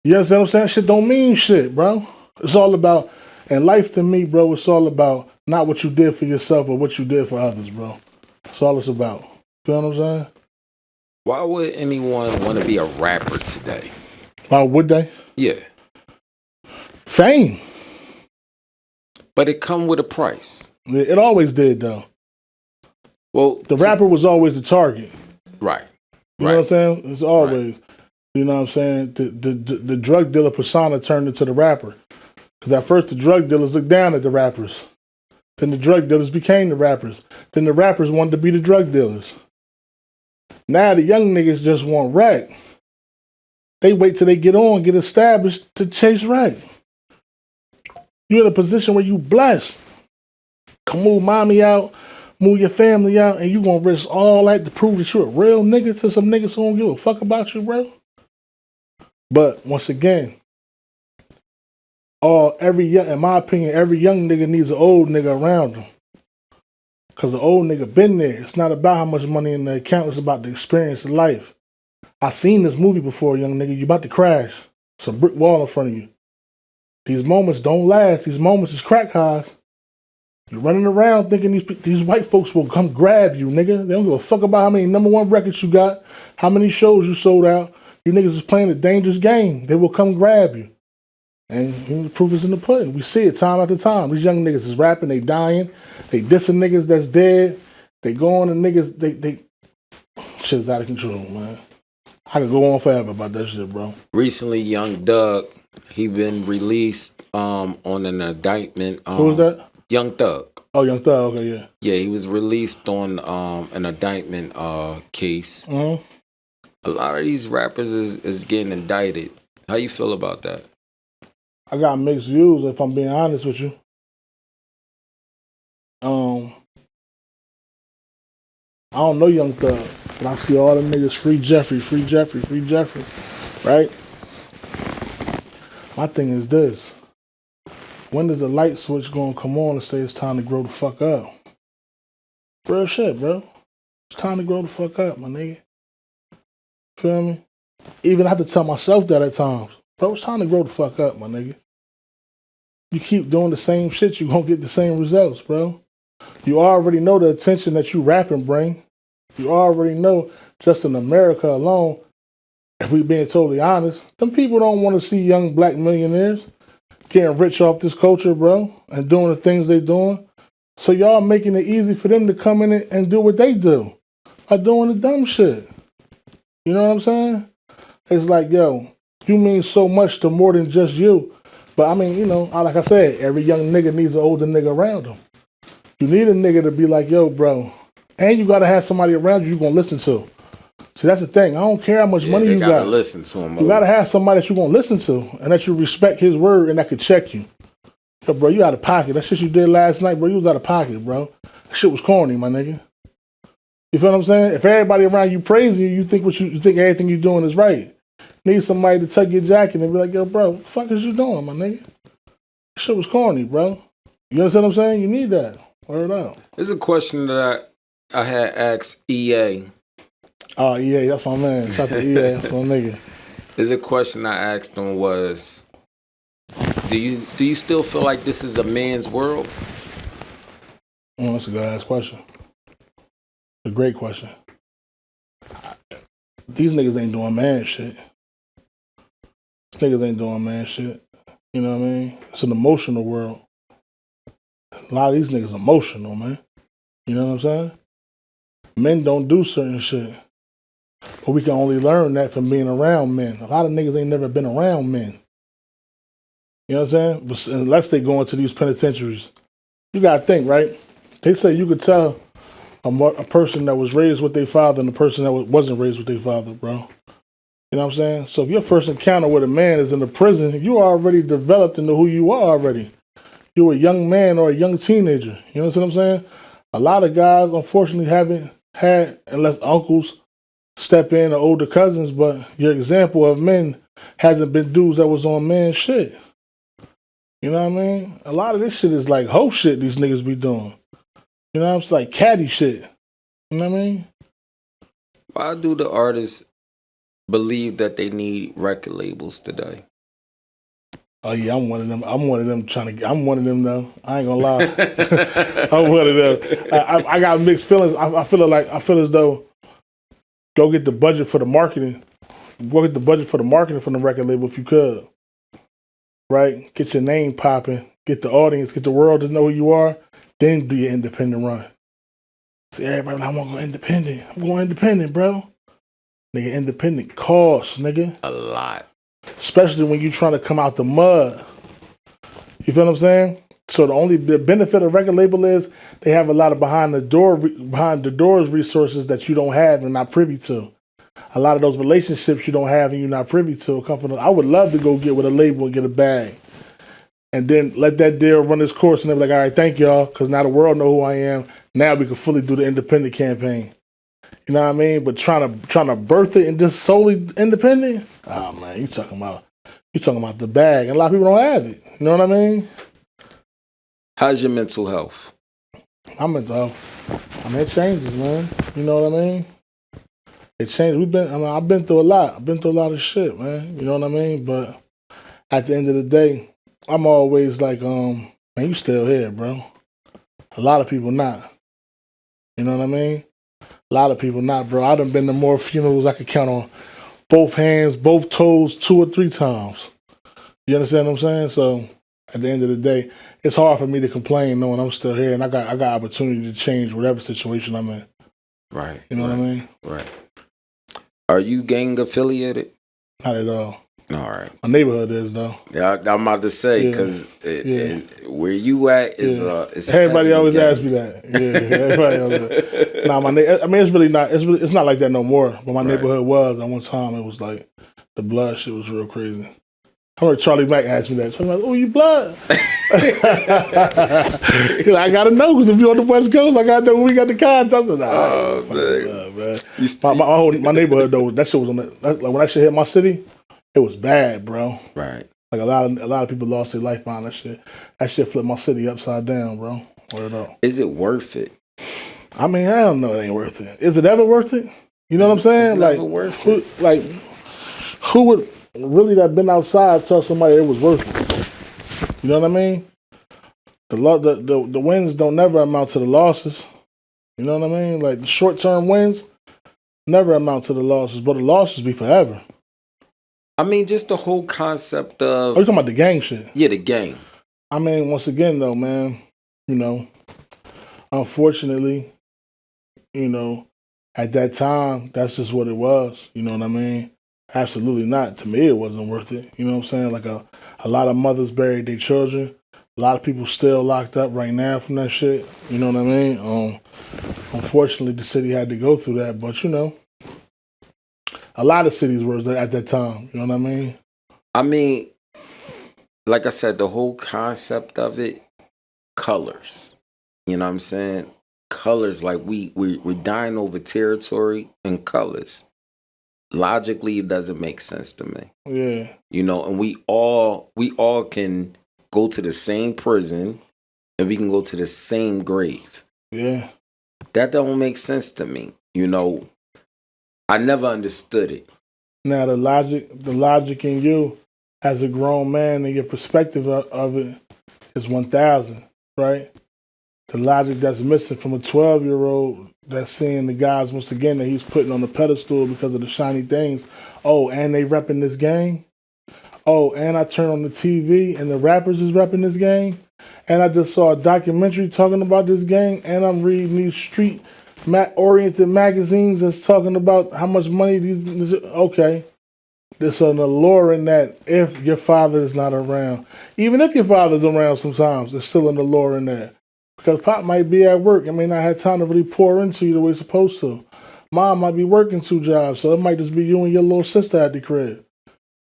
You understand what I'm saying? Shit don't mean shit, bro. It's all about, and life to me, bro, it's all about not what you did for yourself or what you did for others, bro. That's all it's about. Feel what I'm saying? Why would anyone want to be a rapper today? Why would they? Yeah. Fame. But it come with a price. It always did, though. Well, the rapper was always the target. Right. You know what I'm saying? It's always. Right. You know what I'm saying? The drug dealer persona turned into the rapper. Because at first the drug dealers looked down at the rappers. Then the drug dealers became the rappers. Then the rappers wanted to be the drug dealers. Now the young niggas just want rap. They wait till they get on, get established to chase right. You're in a position where you blessed. Come move mommy out, move your family out, and you gonna risk all that to prove that you're a real nigga to some niggas who don't give a fuck about you, bro. But once again, in my opinion, every young nigga needs an old nigga around them. Cause the old nigga been there. It's not about how much money in the account, it's about the experience of life. I seen this movie before, young nigga. You about to crash. It's a brick wall in front of you. These moments don't last. These moments is crack highs. You're running around thinking these white folks will come grab you, nigga. They don't give a fuck about how many #1 records you got, how many shows you sold out. You niggas is playing a dangerous game. They will come grab you. And the proof is in the pudding. We see it time after time. These young niggas is rapping, they dying, they dissing niggas that's dead. They going to niggas, they shit's out of control, man. I could go on forever about that shit, bro. Recently, Young Thug, he been released on an indictment. Who was that? Young Thug. Oh, Young Thug, okay, yeah. Yeah, he was released on an indictment case. Mm-hmm. A lot of these rappers is getting indicted. How you feel about that? I got mixed views, if I'm being honest with you. I don't know Young Thug, but I see all them niggas free Jeffrey, right? My thing is this. When is the light switch gonna come on and say it's time to grow the fuck up? Real shit, bro. It's time to grow the fuck up, my nigga. Feel me? Even I have to tell myself that at times. Bro, it's time to grow the fuck up, my nigga. You keep doing the same shit, you gonna get the same results, bro. You already know the attention that you rapping bring. You already know, just in America alone, if we being totally honest, them people don't want to see young black millionaires getting rich off this culture, bro, and doing the things they doing. So y'all making it easy for them to come in and do what they do by doing the dumb shit. You know what I'm saying? It's like, yo, you mean so much to more than just you. But I mean, you know, like I said, every young nigga needs an older nigga around him. You need a nigga to be like, yo, bro. And you gotta have somebody around you gonna listen to. See, that's the thing. I don't care how much money you got. You gotta listen to him. You gotta have somebody that you gonna listen to and that you respect his word and that could check you. Yo, bro, you out of pocket. That shit you did last night, bro, you was out of pocket, bro. That shit was corny, my nigga. You feel what I'm saying? If everybody around you praising you, you think everything you're doing is right. Need somebody to tug your jacket and be like, yo, bro, what the fuck is you doing, my nigga? That shit was corny, bro. You understand what I'm saying? You need that. Word out. There's a question that I had asked EA. Oh, EA, that's my man. Shout out to EA, that's my nigga. There's a question I asked him was, do you still feel like this is a man's world? Oh, that's a good ass question. A great question. These niggas ain't doing man shit. These niggas ain't doing man shit. You know what I mean? It's an emotional world. A lot of these niggas emotional, man. You know what I'm saying? Men don't do certain shit. But we can only learn that from being around men. A lot of niggas ain't never been around men. You know what I'm saying? But unless they go into these penitentiaries. You gotta think, right? They say you could tell a person that was raised with their father and a person that wasn't raised with their father, bro. You know what I'm saying? So if your first encounter with a man is in the prison, you already developed into who you are already. You're a young man or a young teenager. You know what I'm saying? A lot of guys, unfortunately, haven't had, unless uncles step in or older cousins, but your example of men hasn't been dudes that was on man shit. You know what I mean? A lot of this shit is like hoe shit these niggas be doing. You know what I'm saying? Like caddy shit. You know what I mean? Why do the artists believe that they need record labels today? Oh yeah, I'm one of them. I'm one of them though. I ain't gonna lie. I'm one of them. I got mixed feelings. I feel as though go get the budget for the marketing. Go get the budget for the marketing from the record label if you could. Right? Get your name popping. Get the audience. Get the world to know who you are. Then do your independent run. See, everybody like, I want to go independent. I'm going independent, bro. Nigga, independent costs, nigga. A lot. Especially when you're trying to come out the mud. You feel what I'm saying? So the benefit of record label is they have a lot of behind the doors resources that you don't have and not privy to. a lot of those relationships you don't have and you're not privy to come from. I would love to go get with a label and get a bag, and then let that deal run its course, and they're like, all right, thank y'all, because now the world know who I am. Now we can fully do the independent campaign. You know what I mean? But trying to birth it and just solely independent. Oh man, you talking about the bag, and a lot of people don't have it. You know what I mean? How's your mental health? My mental health. I mean, it changes, man. You know what I mean? It changed. I've been through a lot. I've been through a lot of shit, man. You know what I mean? But at the end of the day, I'm always like, man, you still here, bro. A lot of people not. You know what I mean? A lot of people not, bro. I done been to more funerals I could count on both hands, both toes, 2 or 3 times. You understand what I'm saying? So at the end of the day, it's hard for me to complain knowing I'm still here and I got opportunity to change whatever situation I'm in. Right. You know what I mean? Right. Are you gang affiliated? Not at all. All right. My neighborhood is though. Yeah, I'm about to say because where you at is it's everybody always asks me that. Yeah, everybody always. Nah, I mean, it's really not. It's not like that no more. But my neighborhood was at one time. It was like the blood shit was real crazy. I heard Charlie Mack ask me that. So I'm like, "Oh, you blood?" He's like, I gotta know because if you're on the West Coast, I gotta know when we got the contact. Man. My neighborhood though, that shit was on that. Like when that shit hit my city, it was bad, bro. Right. Like a lot of people lost their life behind that shit. That shit flipped my city upside down, bro. Word up. Is it worth it? I mean, I don't know. It ain't worth it. Is it ever worth it? You know what I'm saying? Like, worth it. Who would really that been outside tell somebody it was worth it? You know what I mean? The wins don't never amount to the losses. You know what I mean? Like the short term wins never amount to the losses, but the losses be forever. I mean, just the whole concept of. Oh, you talking about the gang shit? Yeah, the gang. I mean, once again, though, man, you know, unfortunately, you know, at that time, that's just what it was. You know what I mean? Absolutely not. To me, it wasn't worth it. You know what I'm saying? Like a lot of mothers buried their children. A lot of people still locked up right now from that shit. You know what I mean? Unfortunately, the city had to go through that, but you know, a lot of cities were at that time. You know what I mean? I mean, like I said, the whole concept of it, colors. You know what I'm saying? Colors, like we're dying over territory and colors. Logically, it doesn't make sense to me. Yeah. You know, and we all can go to the same prison and we can go to the same grave. Yeah. That don't make sense to me. You know, I never understood it. Now the logic in you as a grown man and your perspective of it is 1,000, right? The logic that's missing from a 12-year-old that's seeing the guys once again that he's putting on the pedestal because of the shiny things. Oh, and they repping this gang. Oh, and I turn on the TV and the rappers is repping this gang. And I just saw a documentary talking about this gang. And I'm reading these street-oriented magazines that's talking about how much money these. Okay. There's an allure in that if your father is not around. Even if your father's around sometimes, there's still an allure in that. Because Pop might be at work and may not have time to really pour into you the way it's supposed to. Mom might be working 2 jobs, so it might just be you and your little sister at the crib.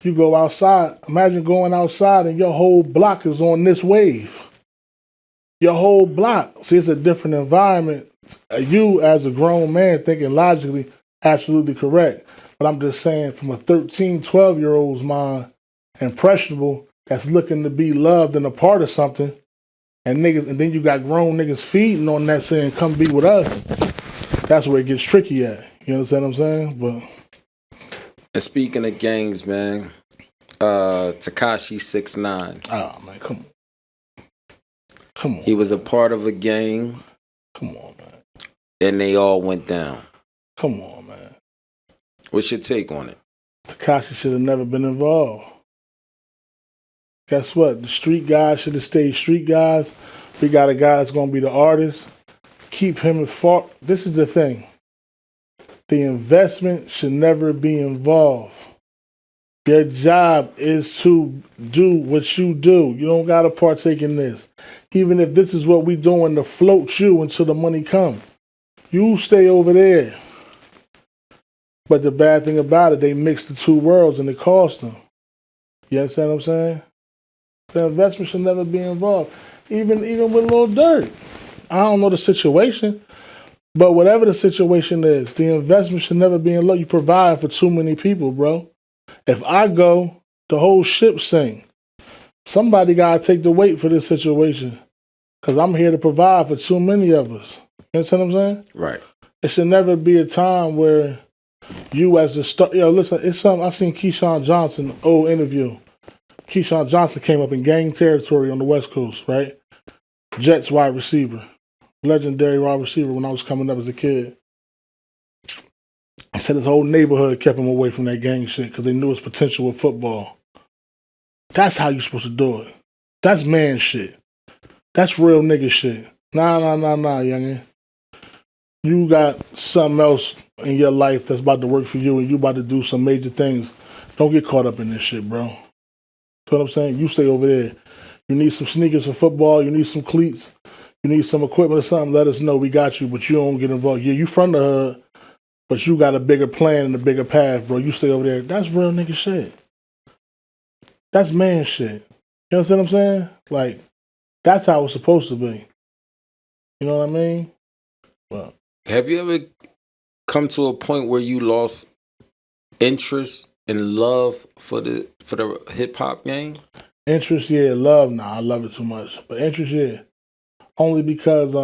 You go outside. Imagine going outside and your whole block is on this wave. Your whole block. See, it's a different environment. You, as a grown man, thinking logically, absolutely correct. But I'm just saying, from a 13, 12-year-old's mind, impressionable, that's looking to be loved and a part of something, and then you got grown niggas feeding on that saying, come be with us. That's where it gets tricky at. You understand what I'm saying? But and speaking of gangs, man, Tekashi 6ix9ine. Oh man, come on. He was a part of a gang. Come on, man. And they all went down. Come on, man. What's your take on it? Tekashi should have never been involved. Guess what? The street guys should have stayed street guys. We got a guy that's going to be the artist. Keep him in fault. This is the thing. The investment should never be involved. Your job is to do what you do. You don't got to partake in this. Even if this is what we doing to float you until the money come. You stay over there. But the bad thing about it, they mixed the two worlds and it cost them. You understand what I'm saying? The investment should never be involved. Even with Lil Durk. I don't know the situation, but whatever the situation is, the investment should never be in love. You provide for too many people, bro. If I go, the whole ship sink. Somebody gotta take the weight for this situation. Cause I'm here to provide for too many of us. You understand what I'm saying? Right. It should never be a time where you as the star, listen, it's something, I seen Keyshawn Johnson, old interview. Keyshawn Johnson came up in gang territory on the West Coast, right? Jets wide receiver. Legendary wide receiver when I was coming up as a kid. I said his whole neighborhood kept him away from that gang shit because they knew his potential with football. That's how you're supposed to do it. That's man shit. That's real nigga shit. Nah, youngin'. You got something else in your life that's about to work for you and you about to do some major things. Don't get caught up in this shit, bro. You know what I'm saying? You stay over there. You need some sneakers for football. You need some cleats. You need some equipment or something. Let us know. We got you, but you don't get involved. Yeah, you from the hood, but you got a bigger plan and a bigger path, bro. You stay over there. That's real nigga shit. That's man shit. You understand what I'm saying? Like, that's how it's supposed to be. You know what I mean? Well, have you ever come to a point where you lost interest and love for the hip hop game? Interest, yeah. Love, nah, I love it too much. But interest, yeah. Only because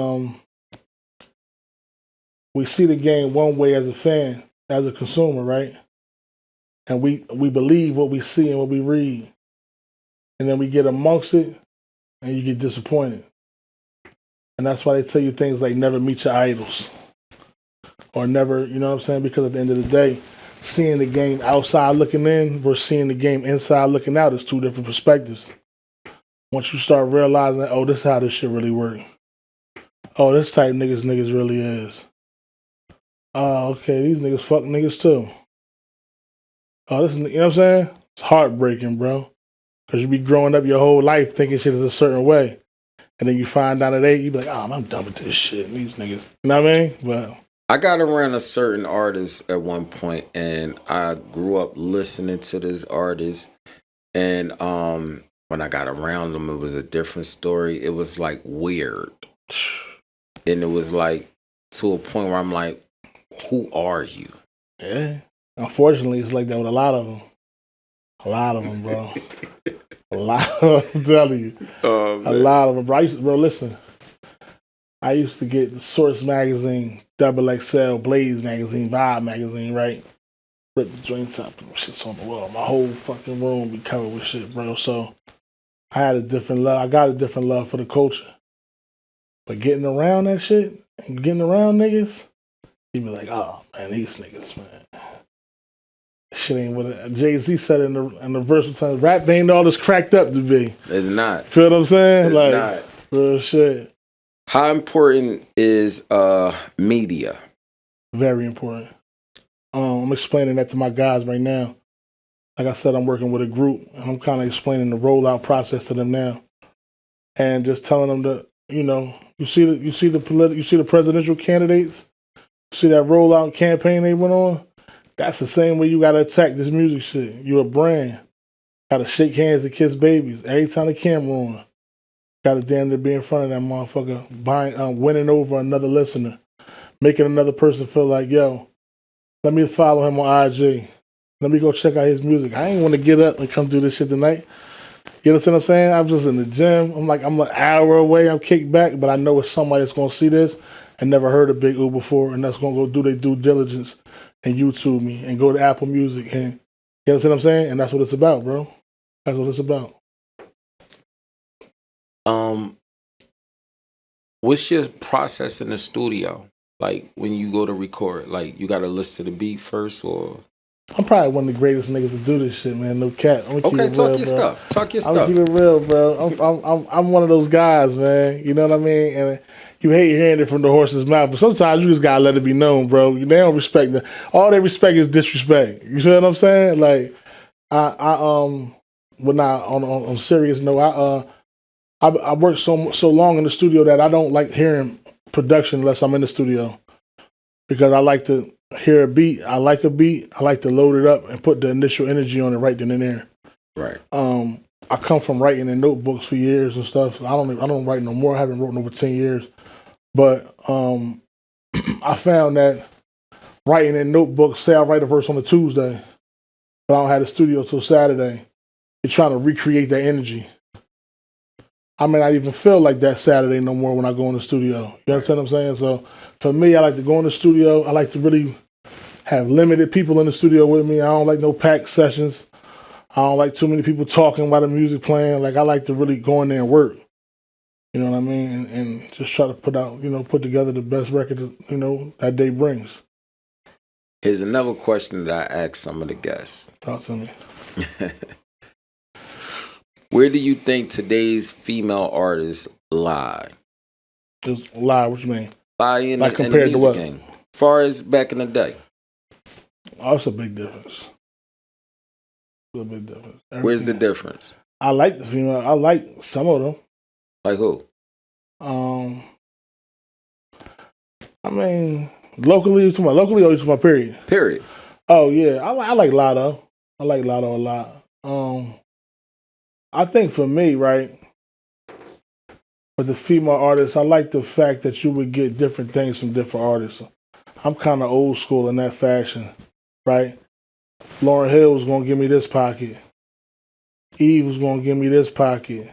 we see the game one way as a fan, as a consumer, right? And we believe what we see and what we read. And then we get amongst it and you get disappointed. And that's why they tell you things like never meet your idols. Or never, you know what I'm saying? Because at the end of the day, seeing the game outside looking in versus seeing the game inside looking out is two different perspectives. Once you start realizing that, oh, this is how this shit really works. Oh, this type niggas really is. Oh, okay, these niggas fuck niggas too. Oh, this, you know what I'm saying? It's heartbreaking, bro. Because you be growing up your whole life thinking shit is a certain way. And then you find out at 8, you be like, oh, I'm done with this shit. These niggas. You know what I mean? But I got around a certain artist at one point, and I grew up listening to this artist. And when I got around them, it was a different story. It was like weird. And it was like to a point where I'm like, who are you? Yeah. Unfortunately, it's like that with a lot of them. A lot of them, bro. A lot of them, I'm telling you. A lot of them, bro. Listen. I used to get the Source magazine, Double XL, Blaze magazine, Vibe magazine, right? Rip the joints up and shit's on the wall. My whole fucking room be covered with shit, bro. So I had a different love. I got a different love for the culture. But getting around that shit and getting around niggas, you be like, oh man, these niggas, man. Shit ain't what it, Jay-Z said in the verse times, rap ain't all this cracked up to be. It's not. Feel what I'm saying? It's like not. Real shit. How important is media? Very important. I'm explaining that to my guys right now. Like I said, I'm working with a group, and I'm kind of explaining the rollout process to them now, and just telling them that you see the presidential candidates, you see that rollout campaign they went on. That's the same way you gotta attack this music shit. You a brand, gotta shake hands and kiss babies every time the camera on. Gotta damn near be in front of that motherfucker, winning over another listener, making another person feel like, yo, let me follow him on IG. Let me go check out his music. I ain't want to get up and come do this shit tonight. You understand what I'm saying? I'm just in the gym. I'm an hour away. I'm kicked back, but I know it's somebody that's going to see this and never heard of Big U before, and that's going to go do their due diligence and YouTube me and go to Apple Music. And you understand what I'm saying? And that's what it's about, bro. That's what it's about. What's your process in the studio? Like when you go to record, like you got to listen to the beat first, or? I'm probably one of the greatest niggas to do this shit, man. No cap. Okay, talk your stuff. Talk your stuff. I'm keep it real, bro. I'm one of those guys, man. You know what I mean? And you hate hearing it from the horse's mouth, but sometimes you just gotta let it be known, bro. They don't respect it. All they respect is disrespect. You see what I'm saying? Like, when on serious note, I work so long in the studio that I don't like hearing production unless I'm in the studio, because I like to hear a beat, I like to load it up and put the initial energy on it right then and there. Right. I come from writing in notebooks for years and stuff. I don't write no more. I haven't written over 10 years. But I found that writing in notebooks, say I write a verse on a Tuesday, but I don't have the studio till Saturday, you're trying to recreate that energy. I may not even feel like that Saturday no more when I go in the studio. You understand what I'm saying? So for me, I like to go in the studio. I like to really have limited people in the studio with me. I don't like no packed sessions. I don't like too many people talking while the music playing. Like I like to really go in there and work. You know what I mean? And just try to put together the best record, that day brings. Here's another question that I ask some of the guests. Talk to me. Where do you think today's female artists lie? Just lie, what you mean? Lie in, like in the music game. As far as back in the day. Oh, it's a big difference. It's a big difference. Where's the difference? I like the female. I like some of them. Like who? I mean, locally or to my period? Period. Oh yeah, I like Lotto. I like Lotto a lot. I think for me, right, with the female artists, I like the fact that you would get different things from different artists. I'm kind of old school in that fashion, right? Lauryn Hill was gonna give me this pocket. Eve was gonna give me this pocket.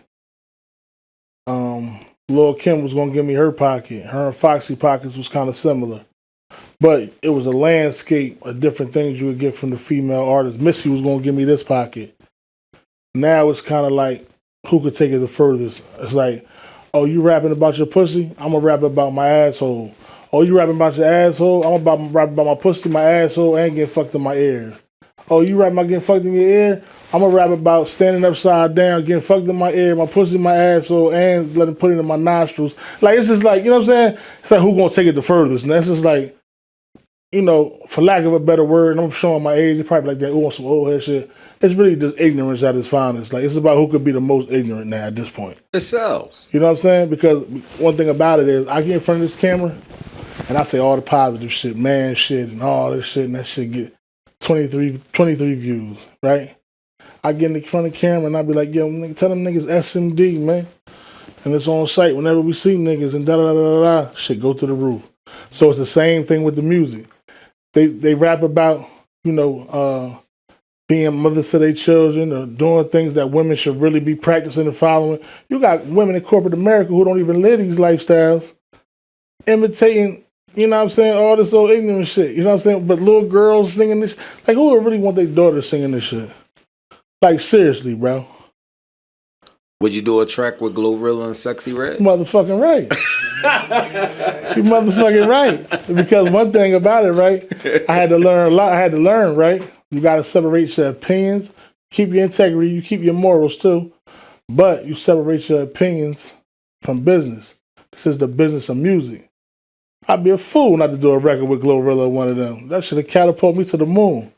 Lil' Kim was gonna give me her pocket. Her and Foxy pockets was kind of similar, but it was a landscape of different things you would get from the female artists. Missy was gonna give me this pocket. Now it's kind of like who could take it the furthest. It's like, oh, you rapping about your pussy? I'm gonna rap about my asshole. Oh, you rapping about your asshole? I'm about rap about my pussy, my asshole, and getting fucked in my ear. Oh, you rapping about getting fucked in your ear? I'm gonna rap about standing upside down, getting fucked in my ear, my pussy, my asshole, and letting put it in my nostrils. Like, it's just like, you know what I'm saying? It's like who gonna take it the furthest? And that's just like, for lack of a better word, and I'm showing my age, it's probably like that, on some old head shit. It's really just ignorance at its finest. Like, it's about who could be the most ignorant now at this point. It sells. You know what I'm saying? Because one thing about it is, I get in front of this camera, and I say all the positive shit, man shit, and all this shit, and that shit get 23 views, right? I get in front of the camera, and I be like, yo, nigga, tell them niggas SMD, man. And it's on site whenever we see niggas, and da-da-da-da-da, shit go to the roof. So it's the same thing with the music. They rap about, being mothers to their children or doing things that women should really be practicing and following. You got women in corporate America who don't even live these lifestyles, imitating, all this old ignorant shit. You know what I'm saying? But little girls singing this, like, who would really want their daughter singing this shit? Like, seriously, bro. Would you do a track with Glorilla and Sexy Red? Motherfucking right. You motherfucking right. Because one thing about it, right? I had to learn a lot. I had to learn, right? You got to separate your opinions, keep your integrity, you keep your morals too, but you separate your opinions from business. This is the business of music. I'd be a fool not to do a record with Glorilla or one of them. That should have catapulted me to the moon.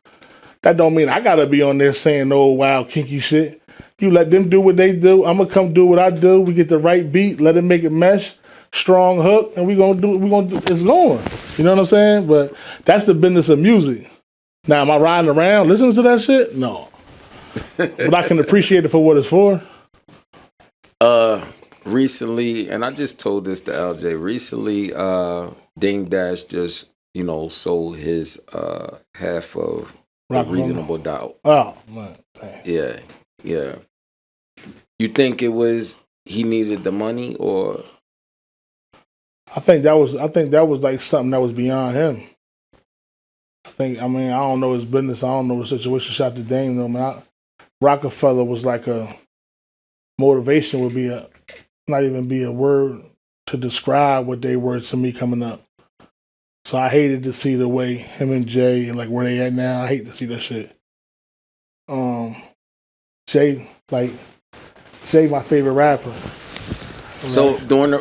That don't mean I got to be on there saying no wild kinky shit. You let them do what they do. I'm going to come do what I do. We get the right beat, let it make it mesh, strong hook, and we're going to do it's going. You know what I'm saying? But that's the business of music. Now, am I riding around listening to that shit? No. But I can appreciate it for what it's for. Recently, and I just told this to LJ, recently, Dame Dash just, sold his half of the Reasonable Doubt. Oh, man. Yeah. You think he needed the money, or? I think that was like something that was beyond him. I don't know his business. I don't know the situation. Shout to Dame though, man. Rockefeller was like a motivation would be not even be a word to describe what they were to me coming up. So I hated to see the way him and Jay and like where they at now. I hate to see that shit. Jay, my favorite rapper. So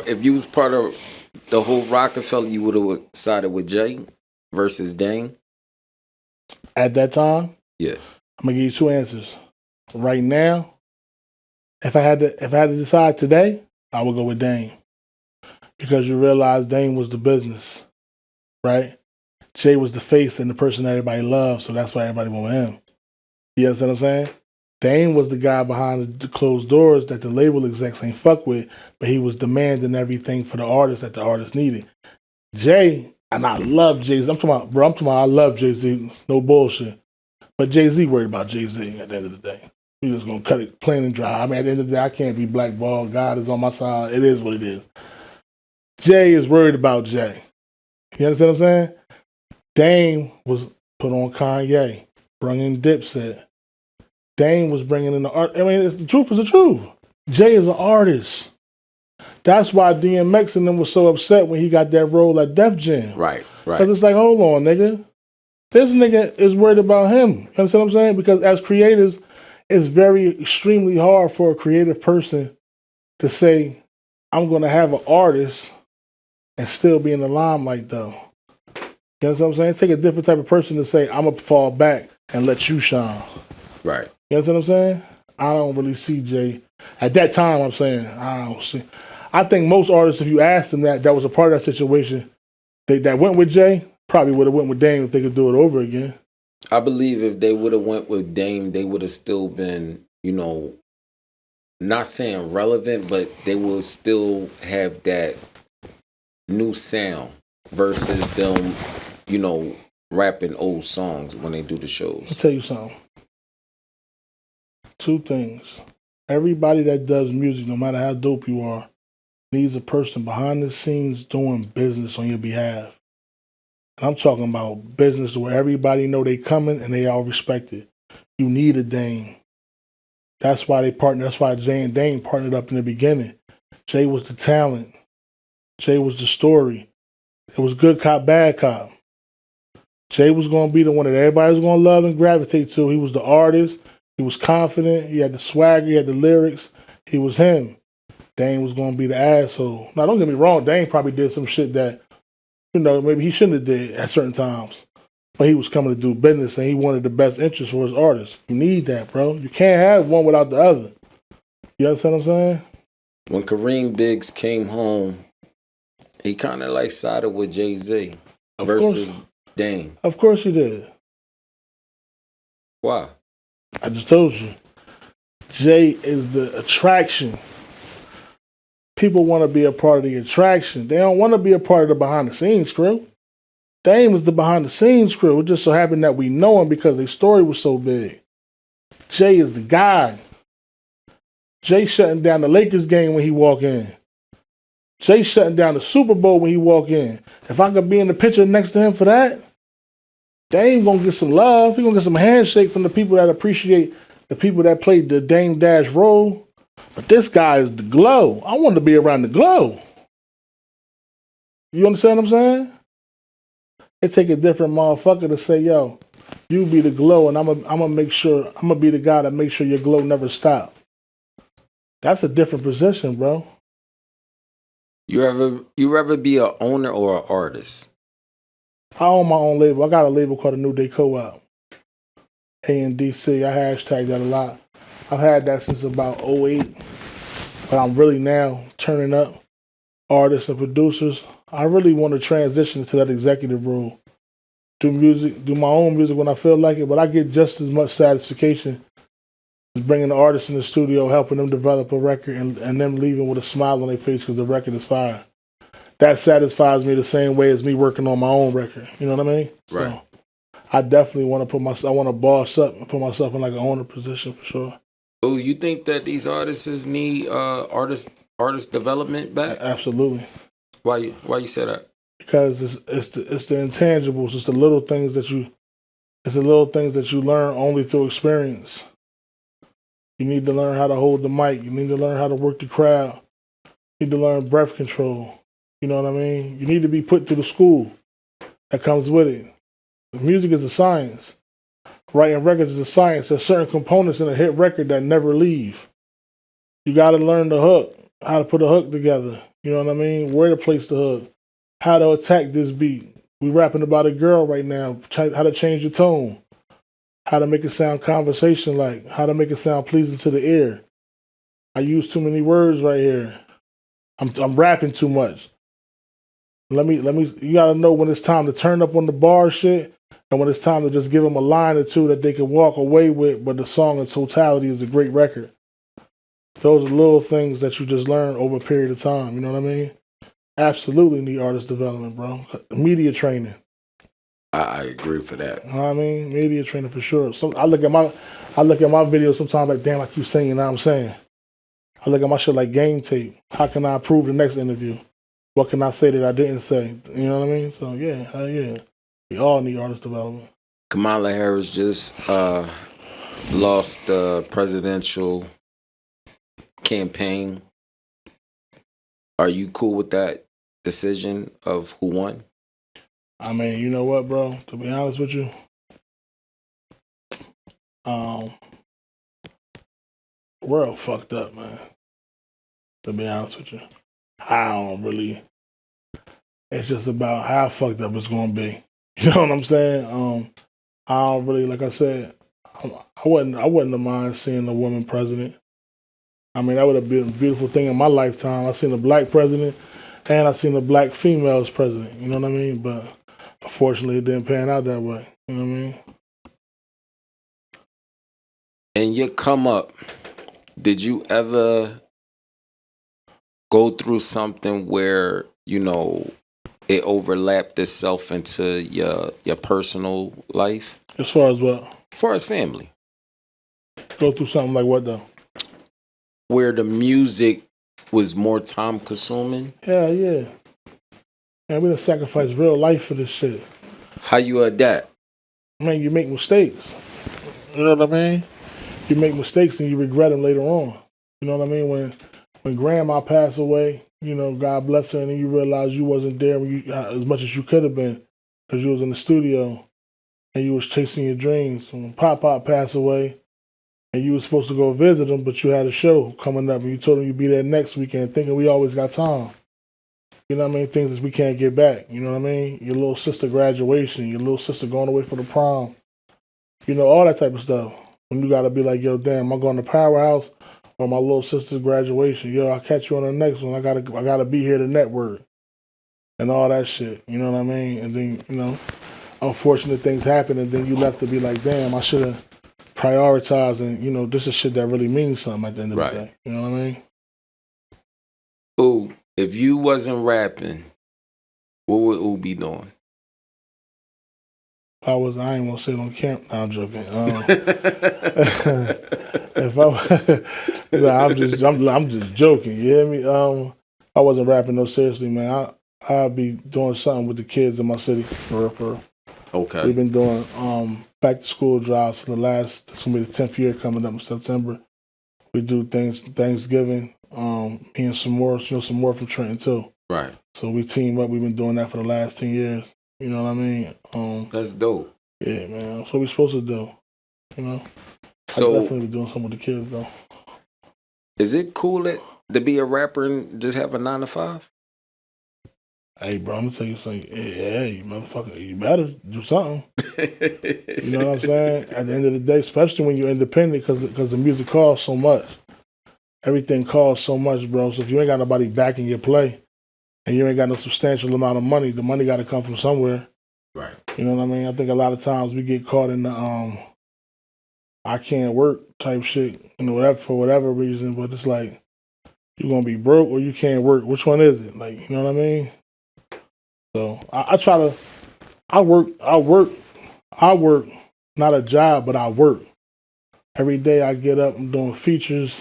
if you was part of the whole Rockefeller, you would have sided with Jay versus Dame? At that time? Yeah. I'm gonna give you two answers. Right now, if I had to decide today, I would go with Dame. Because you realize Dame was the business, right? Jay was the face and the person that everybody loved, so that's why everybody went with him. You understand what I'm saying? Dame was the guy behind the closed doors that the label execs ain't fuck with, but he was demanding everything for the artist that the artist needed. Jay, and I love Jay-Z. I'm talking about, I love Jay-Z. No bullshit. But Jay-Z worried about Jay-Z at the end of the day. We just gonna cut it plain and dry. I mean, at the end of the day, I can't be blackballed. God is on my side. It is what it is. Jay is worried about Jay. You understand what I'm saying? Dame was put on Kanye, bring in Dipset. Dame was bringing in the art. I mean, the truth is the truth. Jay is an artist. That's why DMX and them was so upset when he got that role at Def Jam. Right. Because it's like, hold on, nigga. This nigga is worried about him. You understand what I'm saying? Because as creators, it's very extremely hard for a creative person to say, I'm going to have an artist and still be in the limelight, though. You know what I'm saying? Take a different type of person to say, I'm going to fall back and let you shine. Right. You know what I'm saying? I don't really see Jay. At that time, I'm saying, I don't see. I think most artists, if you asked them that was a part of that situation, that went with Jay, probably would have went with Dame if they could do it over again. I believe if they would have went with Dame, they would have still been, not saying relevant, but they will still have that new sound versus them, rapping old songs when they do the shows. I'll tell you something. Two things. Everybody that does music, no matter how dope you are, needs a person behind the scenes doing business on your behalf. And I'm talking about business where everybody know they coming and they all respect it. You need a Dame. That's why they partnered. That's why Jay and Dame partnered up in the beginning. Jay was the talent. Jay was the story. It was good cop, bad cop. Jay was going to be the one that everybody was going to love and gravitate to. He was the artist. He was confident. He had the swagger. He had the lyrics. He was him. Dame was going to be the asshole. Now, don't get me wrong. Dame probably did some shit that, maybe he shouldn't have did at certain times. But he was coming to do business, and he wanted the best interest for his artists. You need that, bro. You can't have one without the other. You understand what I'm saying? When Kareem Biggs came home, he kind of like sided with Jay-Z versus Dame. Of course he did. Why? I just told you. Jay is the attraction. People want to be a part of the attraction. They don't want to be a part of the behind-the-scenes crew. Dame is the behind-the-scenes crew. It just so happened that we know him because their story was so big. Jay is the guy. Jay shutting down the Lakers game when he walk in. Jay shutting down the Super Bowl when he walk in. If I could be in the picture next to him for that, Dame gonna get some love. He gonna get some handshake from the people that appreciate the people that played the Dame Dash role. But this guy is the glow. I want to be around the glow. You understand what I'm saying? It take a different motherfucker to say, yo, you be the glow, and I'm gonna make sure I'm gonna be the guy that makes sure your glow never stop. That's a different position, bro. You ever be an owner or an artist? I own my own label. I got a label called A New Day Co-op. ANDC. I hashtag that a lot. I've had that since about 2008. But I'm really now turning up artists and producers. I really want to transition to that executive role. Do music, do my own music when I feel like it, but I get just as much satisfaction as bringing the artists in the studio, helping them develop a record, and them leaving with a smile on their face because the record is fire. That satisfies me the same way as me working on my own record. You know what I mean? Right. So I definitely want to I want to boss up and put myself in like an owner position for sure. Oh, you think that these artists need artist development back? Absolutely. Why you say that? Because it's the intangibles, it's the little things that you learn only through experience. You need to learn how to hold the mic. You need to learn how to work the crowd. You need to learn breath control. You know what I mean? You need to be put through the school that comes with it. Music is a science. Writing records is a science. There's certain components in a hit record that never leave. You got to learn the hook, how to put a hook together. You know what I mean? Where to place the hook, how to attack this beat. We rapping about a girl right now, how to change the tone, how to make it sound conversation-like, how to make it sound pleasing to the ear. I use too many words right here. I'm rapping too much. You gotta know when it's time to turn up on the bar shit, and when it's time to just give them a line or two that they can walk away with. But the song in totality is a great record. Those are little things that you just learn over a period of time. You know what I mean? Absolutely need artist development, bro. Media training. I agree for that. You know what I mean? Media training for sure. So I look at my videos sometimes like, damn, I keep saying, you know what I'm saying? I look at my shit like game tape. How can I improve the next interview? What can I say that I didn't say? You know what I mean? So yeah, hell yeah. We all need artist development. Kamala Harris just lost the presidential campaign. Are you cool with that decision of who won? I mean, you know what, bro? To be honest with you, we're all fucked up, man. To be honest with you, I don't really. It's just about how fucked up it's gonna be. You know what I'm saying? I don't really, like I said, I wouldn't have mind seeing a woman president. I mean, that would have been a beautiful thing in my lifetime. I seen a black president, and I seen a black female as president. You know what I mean? But unfortunately, it didn't pan out that way. You know what I mean? In your come up, did you ever go through something where, you know, it overlapped itself into your personal life? As far as what? As far as family. Go through something like what though? Where the music was more time consuming? Yeah. Man, we done sacrificed real life for this shit. How you adapt? Man, you make mistakes. You know what I mean? You make mistakes and you regret them later on. You know what I mean? When grandma passed away, you know, God bless her, and then you realize you wasn't there when you, as much as you could have been, because you was in the studio and you was chasing your dreams. When Pop passed away, and you was supposed to go visit him, but you had a show coming up, and you told him you'd be there next weekend, thinking we always got time. You know what I mean? Things that we can't get back. You know what I mean? Your little sister graduation, your little sister going away for the prom. You know, all that type of stuff. When you got to be like, yo, damn, am I going to Powerhouse or my little sister's graduation? Yo, I'll catch you on the next one. I gotta be here to network and all that shit. You know what I mean? And then, you know, unfortunate things happen, and then you left to be like, damn, I should have prioritized, and, you know, this is shit that really means something at the end of the day. You know what I mean? Ooh, if you wasn't rapping, what would Ooh be doing? I ain't gonna sit on camp. No, I'm joking. I'm just joking. You hear me? I wasn't rapping no seriously, man. I'd be doing something with the kids in my city for real. Okay. We've been doing back to school drives for it's gonna be the 10th year coming up in September. We do things Thanksgiving. Me and some more from Trenton too. Right. So we team up. We've been doing that for the last 10 years. You know what I mean? That's dope. Yeah, man. That's what we're supposed to do. You know? So I definitely be doing something with the kids, though. Is it cool to be a rapper and just have a 9 to 5? Hey, bro, I'm gonna tell you something. Hey, motherfucker, you better do something. You know what I'm saying? At the end of the day, especially when you're independent, because the music costs so much. Everything costs so much, bro. So if you ain't got nobody backing your play, and you ain't got no substantial amount of money, the money got to come from somewhere. Right. You know what I mean? I think a lot of times we get caught in the I can't work type shit, you know, for whatever reason. But it's like, you're gonna be broke or you can't work. Which one is it? Like, you know what I mean? So I work, not a job, but I work. Every day I get up, I'm doing features.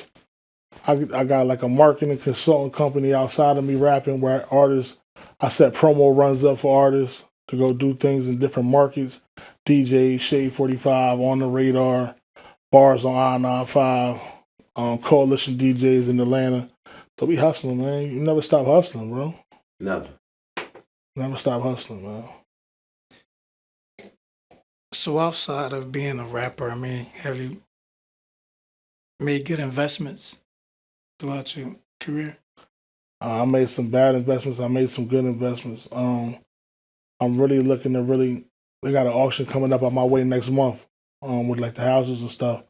I got like a marketing consultant company outside of me rapping, where I set promo runs up for artists to go do things in different markets. DJs, Shade 45, On the Radar, bars on I-95, Coalition DJs in Atlanta. So we hustling, man. You never stop hustling, bro. Never stop hustling, man. So outside of being a rapper, I mean, have you made good investments throughout your career? I made some bad investments. I made some good investments. I'm really looking to they got an auction coming up on my way next month with like the houses and stuff.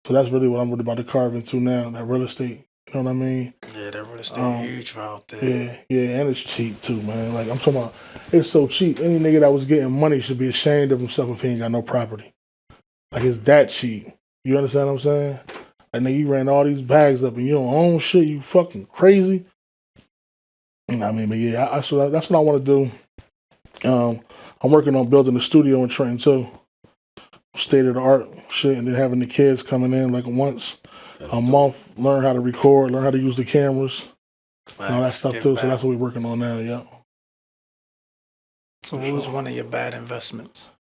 So that's really what I'm really about to carve into now, that real estate. You know what I mean? Yeah, that real artists, they're huge out there. Yeah, and it's cheap too, man. Like I'm talking about, it's so cheap. Any nigga that was getting money should be ashamed of himself if he ain't got no property. Like it's that cheap. You understand what I'm saying? Like nigga, you ran all these bags up and you don't own shit. You fucking crazy. You know what I mean? But yeah, that's what I want to do. I'm working on building a studio in Trenton too. State of the art shit, and then having the kids coming in like once a month, learn how to record, learn how to use the cameras, and all that stuff too. So that's what we're working on now. Yeah. So what was one of your bad investments?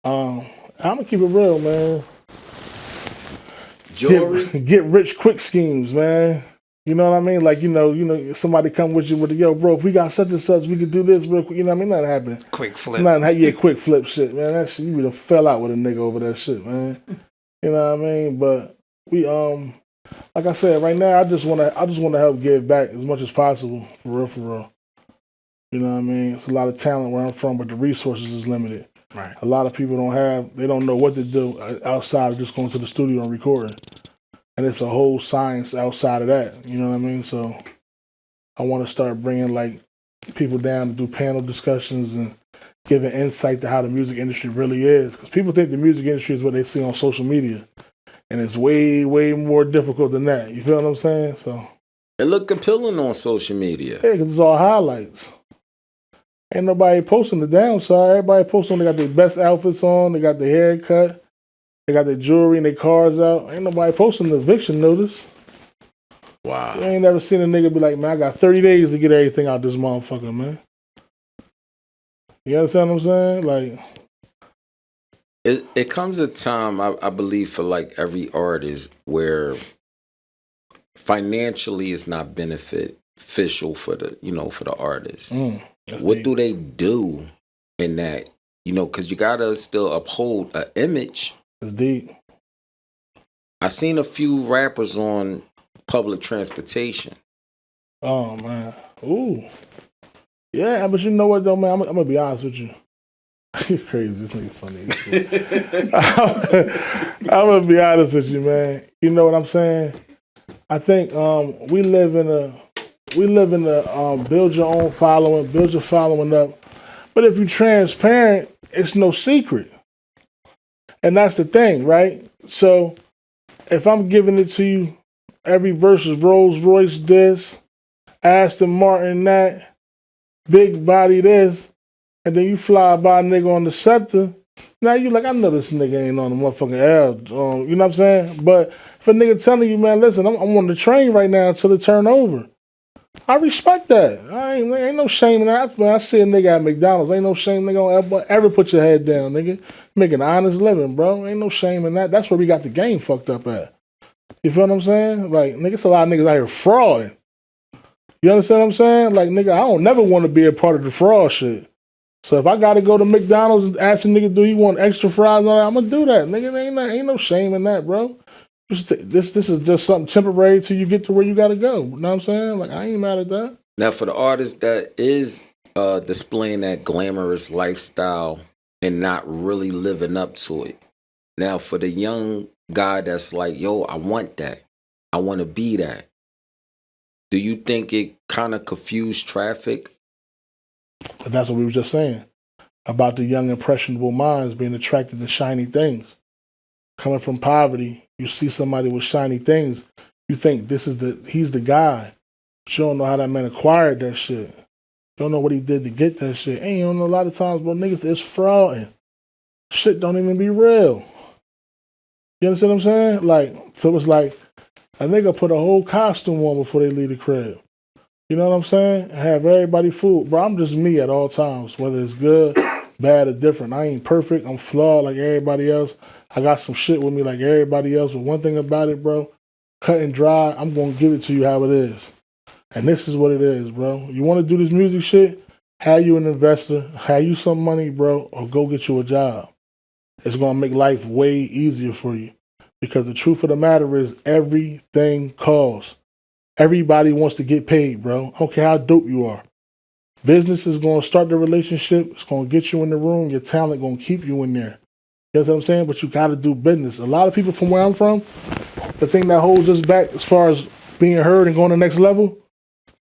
I'm gonna keep it real, man. Jewelry, get rich quick schemes, man. You know what I mean? Like you know, somebody come with you with the yo, bro. If we got such and such, we could do this real quick. You know what I mean? Nothing happened. Quick flip. Quick flip shit, man. That shit, you would have fell out with a nigga over that shit, man. You know what I mean? But we like I said, right now I just wanna help give back as much as possible, for real. You know what I mean? It's a lot of talent where I'm from, but the resources is limited. Right. A lot of people they don't know what to do outside of just going to the studio and recording. And it's a whole science outside of that. You know what I mean? So I want to start bringing like people down to do panel discussions and giving insight to how the music industry really is. Because people think the music industry is what they see on social media. And it's way, way more difficult than that. You feel what I'm saying? So it look appealing on social media. Yeah, because it's all highlights. Ain't nobody posting the downside. Everybody posting, they got their best outfits on, they got their haircut, they got their jewelry and their cars out. Ain't nobody posting the eviction notice. Wow. You ain't never seen a nigga be like, man, I got 30 days to get everything out this motherfucker, man. You understand what I'm saying? Like, it comes a time, I believe, for like every artist where financially it's not beneficial for the artist. What do they do in that? You know, because you gotta still uphold an image. It's deep. I seen a few rappers on public transportation. Oh man, ooh, yeah. But you know what though, man? I'm gonna be honest with you. You're crazy. This nigga funny. I'm gonna be honest with you, man. You know what I'm saying? I think we live in a build your own following, build your following up. But if you're transparent, it's no secret. And that's the thing, right? So if I'm giving it to you, every verse is Rolls Royce this, Aston Martin that, big body this, and then you fly by a nigga on the Scepter, now you like, I know this nigga ain't on the motherfucking L. You know what I'm saying? But if a nigga telling you, man, listen, I'm on the train right now until it turn over, I respect that. Ain't no shame in that. When I see a nigga at McDonald's, ain't no shame, nigga, ever put your head down, nigga. Make an honest living, bro. Ain't no shame in that. That's where we got the game fucked up at. You feel what I'm saying? Like, nigga, it's a lot of niggas out here frauding. You understand what I'm saying? Like, nigga, I don't never want to be a part of the fraud shit. So if I got to go to McDonald's and ask a nigga, do you want extra fries on that? I'm going to do that. Nigga, ain't no shame in that, bro. This is just something temporary till you get to where you got to go. You know what I'm saying? Like, I ain't mad at that. Now, for the artist that is displaying that glamorous lifestyle and not really living up to it. Now, for the young guy that's like, yo, I want that. I want to be that. Do you think it kind of confused traffic? But that's what we were just saying about the young, impressionable minds being attracted to shiny things. Coming from poverty, you see somebody with shiny things, you think he's the guy. But you don't know how that man acquired that shit. You don't know what he did to get that shit. And you don't know a lot of times, bro, niggas is frauding. Shit don't even be real. You understand what I'm saying? Like, so it's like a nigga put a whole costume on before they leave the crib. You know what I'm saying? Have everybody fooled. Bro, I'm just me at all times, whether it's good, bad, or different. I ain't perfect. I'm flawed like everybody else. I got some shit with me like everybody else. But one thing about it, bro, cut and dry, I'm going to give it to you how it is. And this is what it is, bro. You want to do this music shit? Have you an investor, have you some money, bro, or go get you a job. It's going to make life way easier for you. Because the truth of the matter is everything costs. Everybody wants to get paid, bro. I don't care how dope you are. Business is going to start the relationship. It's going to get you in the room. Your talent going to keep you in there. You know what I'm saying? But you got to do business. A lot of people from where I'm from, the thing that holds us back as far as being heard and going to the next level,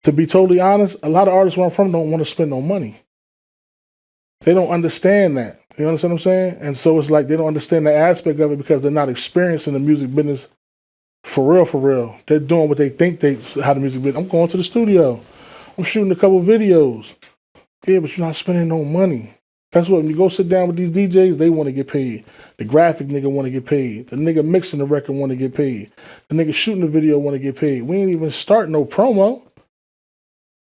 to be totally honest, a lot of artists where I'm from don't want to spend no money. They don't understand that. You understand what I'm saying? And so it's like they don't understand the aspect of it because they're not experiencing the music business for real, for real. They're doing what they think how the music business. I'm going to the studio. I'm shooting a couple videos. Yeah, but you're not spending no money. That's what, when you go sit down with these DJs, they want to get paid. The graphic nigga want to get paid. The nigga mixing the record want to get paid. The nigga shooting the video want to get paid. We ain't even start no promo.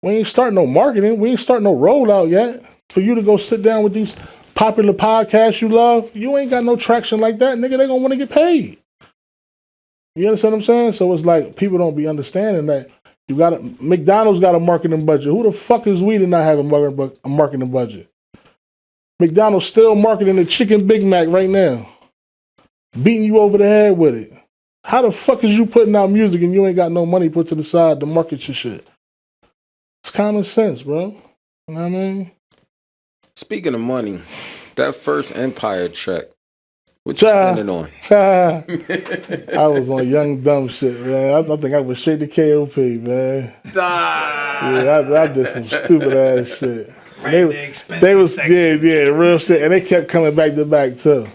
We ain't start no marketing. We ain't start no rollout yet. For you to go sit down with these popular podcasts you love, you ain't got no traction like that, nigga. They gonna want to get paid. You understand what I'm saying? So it's like people don't be understanding that McDonald's got a marketing budget. Who the fuck is we to not have a marketing budget? McDonald's still marketing the chicken Big Mac right now, beating you over the head with it. How the fuck is you putting out music and you ain't got no money put to the side to market your shit? It's common sense, bro. You know what I mean? Speaking of money, that first Empire track, what you spending on? I was on young dumb shit, man. I think I was straight to KOP, man. Yeah, I did some stupid ass shit. They was real shit, and they kept coming back to back too.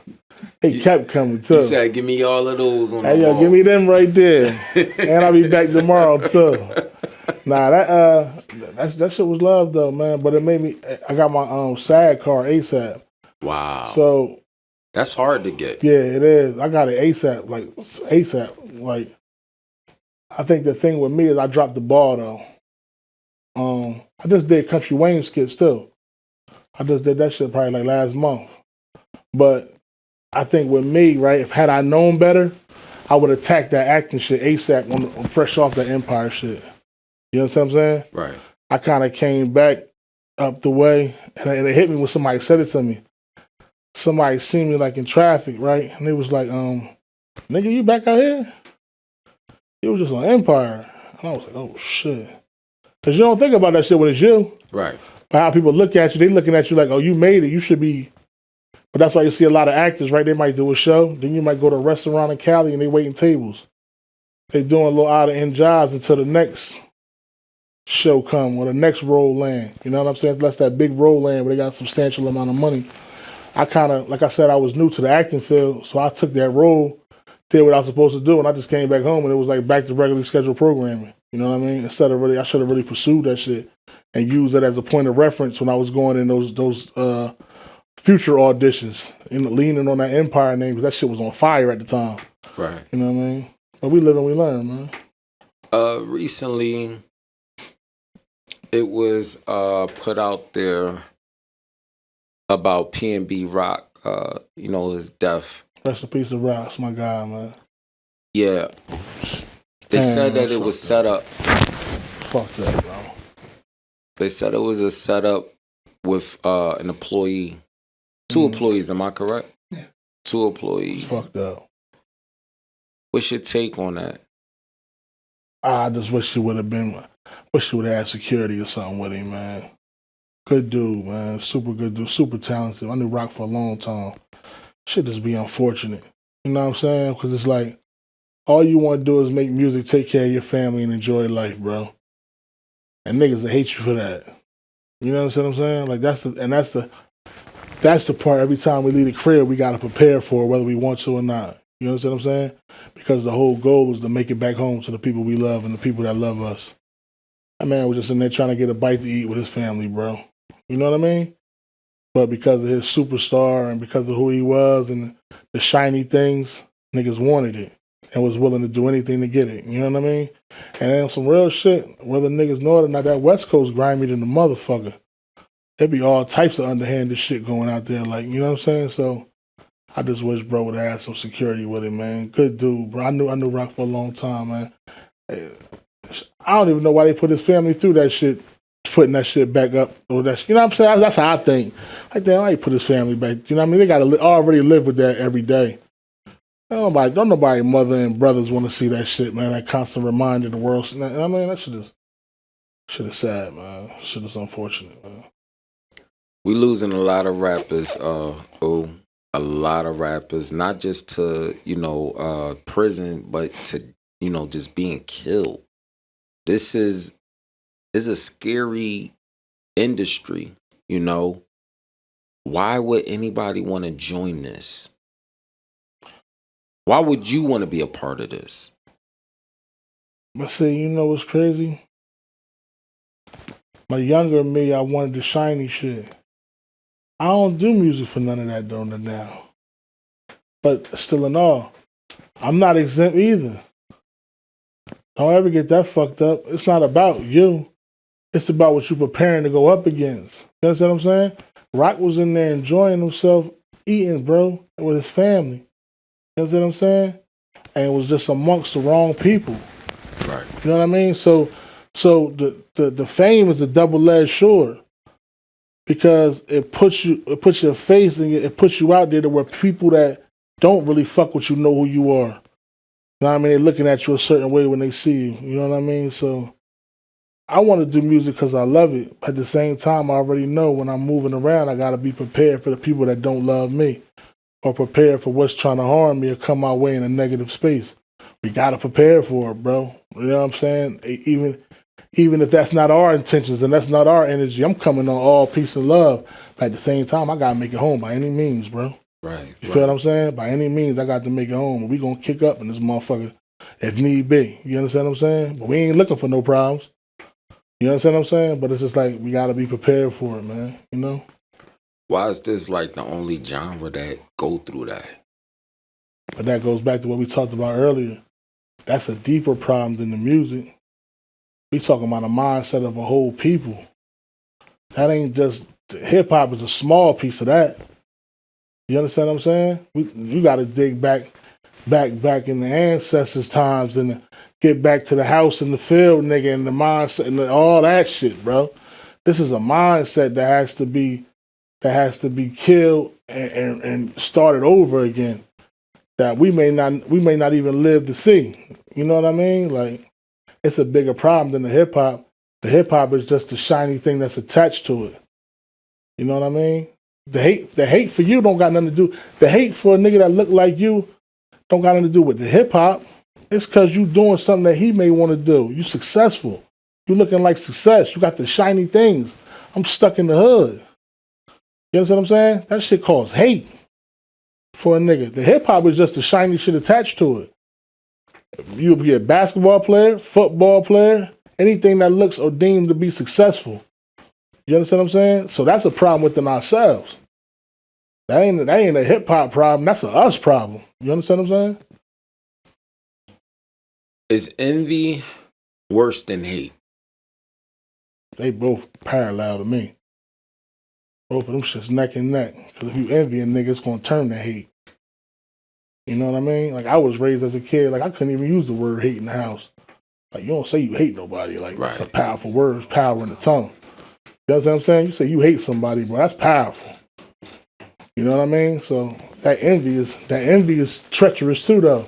They kept coming too. You said, "Give me all of those on the wall. Give me them right there, and I'll be back tomorrow too." Nah, that shit was love though, man. But it made me. I got my SAG card ASAP. Wow. So that's hard to get. Yeah, it is. I got it ASAP, like ASAP. Like, I think the thing with me is I dropped the ball though. I just did Country Wayne skits too. I just did that shit probably like last month. But I think with me, right, if had I known better, I would attack that acting shit ASAP on fresh off that Empire shit. You know what I'm saying? Right. I kind of came back up the way, and it hit me when somebody said it to me. Somebody seen me like in traffic, right? And they was like, nigga, you back out here? It was just on Empire. And I was like, oh shit. Cause you don't think about that shit when it's you. Right. But how people look at you, they looking at you like, oh, you made it, you should be. But that's why you see a lot of actors, right? They might do a show, then you might go to a restaurant in Cali and they waiting tables. They doing a little out of end jobs until the next show come or the next role land. You know what I'm saying? Unless that big role land where they got a substantial amount of money. I kind of, like I said, I was new to the acting field, so I took that role, did what I was supposed to do, and I just came back home and it was like back to regularly scheduled programming. You know what I mean? Instead of I should have really pursued that shit and used it as a point of reference when I was going in those future auditions and leaning on that Empire name because that shit was on fire at the time. Right. You know what I mean? But we live and we learn, man. Recently, it was put out there about PnB Rock, his death. Rest in peace of Rock, that's my guy, man. Yeah. They said that it was set up. Fuck that, bro. They said it was a setup with an employee. 2 employees, am I correct? Yeah. 2 employees. Fucked up. What's your take on that? I just wish it would have had security or something with him, man. Good dude, man. Super good dude. Super talented. I knew Rock for a long time. Shit just be unfortunate. You know what I'm saying? Because it's like, all you want to do is make music, take care of your family, and enjoy life, bro. And niggas that hate you for that. You know what I'm saying? Like, that's the part every time we leave the crib, we got to prepare for whether we want to or not. You know what I'm saying? Because the whole goal is to make it back home to the people we love and the people that love us. That man was just in there trying to get a bite to eat with his family, bro. You know what I mean? But because of his superstar and because of who he was and the shiny things, niggas wanted it and was willing to do anything to get it. You know what I mean? And then some real shit, whether niggas know it or not, that West Coast grimy than the motherfucker. There be all types of underhanded shit going out there, like, you know what I'm saying? So I just wish bro would have had some security with him, man. Good dude, bro. I knew Rock for a long time, man. I don't even know why they put his family through that shit, putting that shit back up. Or that, you know what I'm saying? That's how I think. Like, damn, I put his family back. You know what I mean? They got to already live with that every day. Don't nobody mother and brothers want to see that shit, man. That constant reminder of the world. I mean, that shit is sad, man. Shit is unfortunate, man. We losing a lot of rappers, a lot of rappers, not just to, prison, but to, just being killed. This is it's a scary industry, you know. Why would anybody want to join this? Why would you want to be a part of this? But see, you know what's crazy? My younger me, I wanted the shiny shit. I don't do music for none of that though now. But still in all, I'm not exempt either. Don't ever get that fucked up. It's not about you. It's about what you're preparing to go up against. You understand what I'm saying? Rock was in there enjoying himself, eating, bro, with his family. You understand what I'm saying? And it was just amongst the wrong people. Right. You know what I mean? So the fame is a double-edged sword because it puts your face and it puts you out there to where people that don't really fuck with you know who you are. You know what I mean? They're looking at you a certain way when they see you. You know what I mean? So I want to do music because I love it. At the same time, I already know when I'm moving around, I got to be prepared for the people that don't love me or prepared for what's trying to harm me or come my way in a negative space. We got to prepare for it, bro. You know what I'm saying? Even if that's not our intentions and that's not our energy, I'm coming on all peace and love. But at the same time, I got to make it home by any means, bro. Right. You feel what I'm saying? By any means, I got to make it home. We going to kick up in this motherfucker if need be. You understand what I'm saying? But we ain't looking for no problems. You understand what I'm saying? But it's just like we got to be prepared for it, man. You know? Why is this like the only genre that go through that? But that goes back to what we talked about earlier. That's a deeper problem than the music. We talking about a mindset of a whole people. That ain't just hip hop is a small piece of that. You understand what I'm saying? You got to dig back in the ancestors' times and get back to the house in the field, nigga, and the mindset and all that shit, bro. This is a mindset that has to be killed and started over again. That we may not even live to see. You know what I mean? Like, it's a bigger problem than the hip hop. The hip hop is just the shiny thing that's attached to it. You know what I mean? The hate for you don't got nothing to do. The hate for a nigga that look like you don't got nothing to do with the hip hop. It's cause you doing something that he may want to do. You successful. You looking like success. You got the shiny things. I'm stuck in the hood. You understand what I'm saying? That shit causes hate for a nigga. The hip hop is just the shiny shit attached to it. You'll be a basketball player, football player, anything that looks or deemed to be successful. You understand what I'm saying? So that's a problem within ourselves. That ain't a hip hop problem. That's a us problem. You understand what I'm saying? Is envy worse than hate? They both parallel to me. Both of them shit's neck and neck. Because if you envy a nigga, it's gonna turn to hate. You know what I mean? Like, I was raised as a kid, like, I couldn't even use the word hate in the house. Like, you don't say you hate nobody. Like, right. That's a powerful word. It's power in the tongue. You know what I'm saying? You say you hate somebody, bro. That's powerful. You know what I mean? So that envy is treacherous too, though.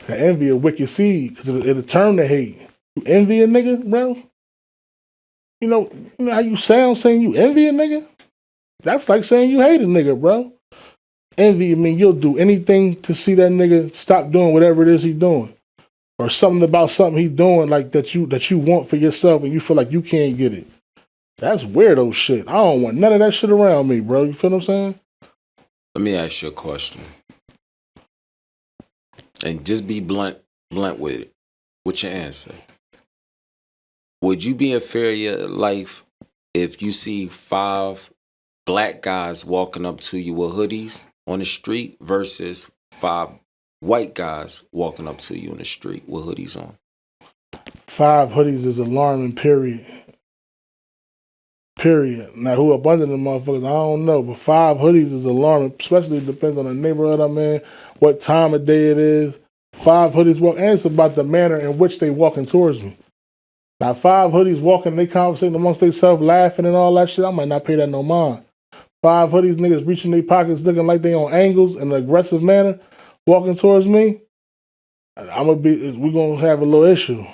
That envy a wicked seed because it'll turn to hate. You envy a nigga, bro? You know how you sound saying you envy a nigga? That's like saying you hate a nigga, bro. Envy, I mean, you'll do anything to see that nigga stop doing whatever it is he's doing. Or something about something he's doing like that you want for yourself and you feel like you can't get it. That's weirdo shit. I don't want none of that shit around me, bro. You feel what I'm saying? Let me ask you a question. And just be blunt with it. With your answer. Would you be in fear of your life if you see 5 black guys walking up to you with hoodies on the street versus 5 white guys walking up to you in the street with hoodies on? 5 hoodies is alarming, period. Now, who up under the motherfuckers, I don't know. But 5 hoodies is alarming, especially it depends on the neighborhood I'm in, what time of day it is. 5 hoodies walk, and it's about the manner in which they walking towards me. Now, 5 hoodies walking, they conversating amongst themselves, laughing and all that shit, I might not pay that no mind. 5 hoodies niggas reaching their pockets looking like they on angles in an aggressive manner, walking towards me, we're gonna have a little issue.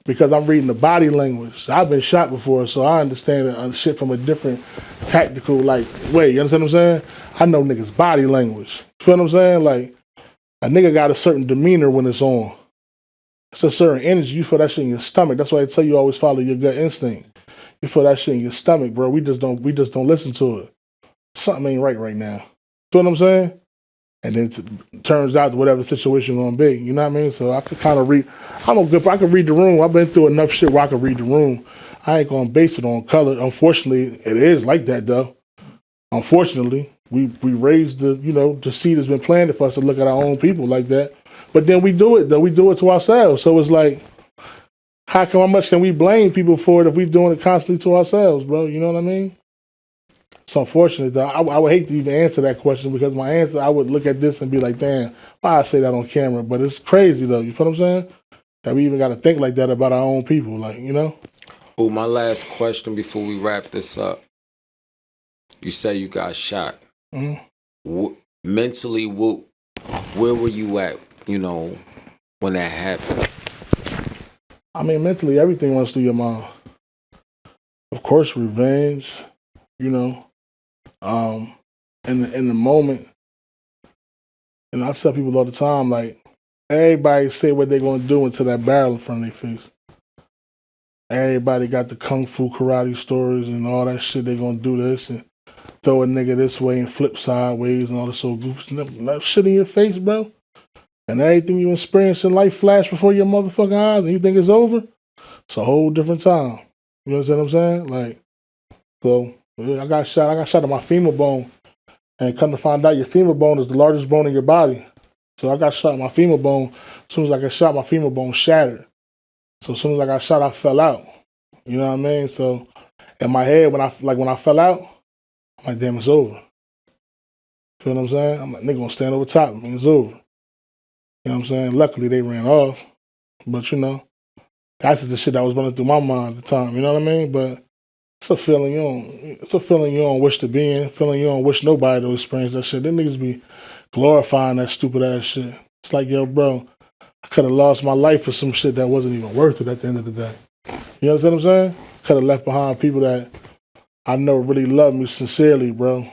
Because I'm reading the body language. I've been shot before, so I understand shit from a different tactical way. You understand what I'm saying? I know niggas' body language. You feel what I'm saying? Like, a nigga got a certain demeanor when it's on. It's a certain energy. You feel that shit in your stomach. That's why I tell you always follow your gut instinct. You feel that shit in your stomach, bro. We just don't listen to it. Something ain't right now. You know what I'm saying? And then it turns out whatever the situation gonna be. You know what I mean? So I could kind of read. I'm a good. I can read the room. I've been through enough shit where I can read the room. I ain't gonna base it on color. Unfortunately, it is like that though. Unfortunately, we raised the seed has been planted for us to look at our own people like that. But then we do it though. We do it to ourselves. So it's like, how much can we blame people for it if we're doing it constantly to ourselves, bro? You know what I mean? It's unfortunate though. I would hate to even answer that question because my answer, I would look at this and be like, damn, why I say that on camera? But it's crazy though. You feel what I'm saying? That we even got to think like that about our own people, like, you know? Oh, my last question before we wrap this up. You say you got shot. Mm-hmm. Mentally, where were you at, when that happened? I mean, mentally, everything runs through your mind. Of course, revenge, in the moment. And I tell people all the time, like, everybody say what they're going to do until that barrel in front of their face. Everybody got the kung fu karate stories and all that shit. They're going to do this and throw a nigga this way and flip sideways and all this old goofy that shit in your face, bro. And everything you experience in life flash before your motherfucking eyes and you think it's over. It's a whole different time. You know what I'm saying? Like, so yeah, I got shot at my femur bone. And come to find out, your femur bone is the largest bone in your body. So I got shot at my femur bone. As soon as I got shot, my femur bone shattered. So as soon as I got shot, I fell out. You know what I mean? So in my head, when I fell out, I'm like, damn, it's over. Feel what I'm saying? I'm like, nigga gonna stand over top of me. It's over. You know what I'm saying? Luckily, they ran off. But, that's the shit that was running through my mind at the time. You know what I mean? But it's a feeling you don't wish to be in. Feeling you don't wish nobody to experience that shit. Them niggas be glorifying that stupid ass shit. It's like, yo, bro, I could have lost my life for some shit that wasn't even worth it at the end of the day. You know what I'm saying? Could have left behind people that I know really love me sincerely, bro,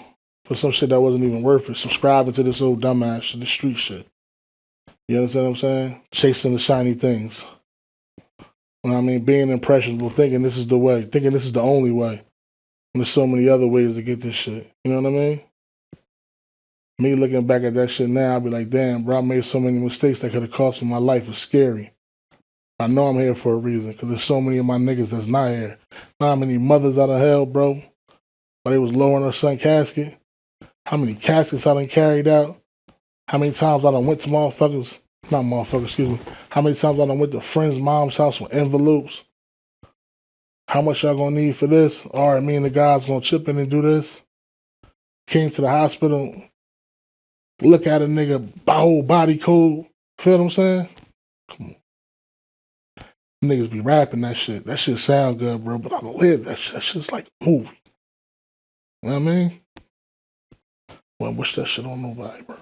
for some shit that wasn't even worth it. Subscribing to this old dumbass shit, the street shit. You understand what I'm saying? Chasing the shiny things. You know what I mean? Being impressionable, thinking this is the way, thinking this is the only way. And there's so many other ways to get this shit. You know what I mean? Me looking back at that shit now, I'll be like, damn, bro, I made so many mistakes that could have cost me my life. It's scary. I know I'm here for a reason, because there's so many of my niggas that's not here. Know how many mothers out of hell, bro, while they was lowering her son casket? How many caskets I done carried out? How many times I done went to how many times I done went to friends' mom's house with envelopes? How much y'all gonna need for this? All right, me and the guys gonna chip in and do this. Came to the hospital, look at a nigga, whole body cold. Feel what I'm saying? Come on. Niggas be rapping that shit. That shit sound good, bro, but I don't live that shit. That shit's like a movie. You know what I mean? Wouldn't wish that shit on nobody, bro.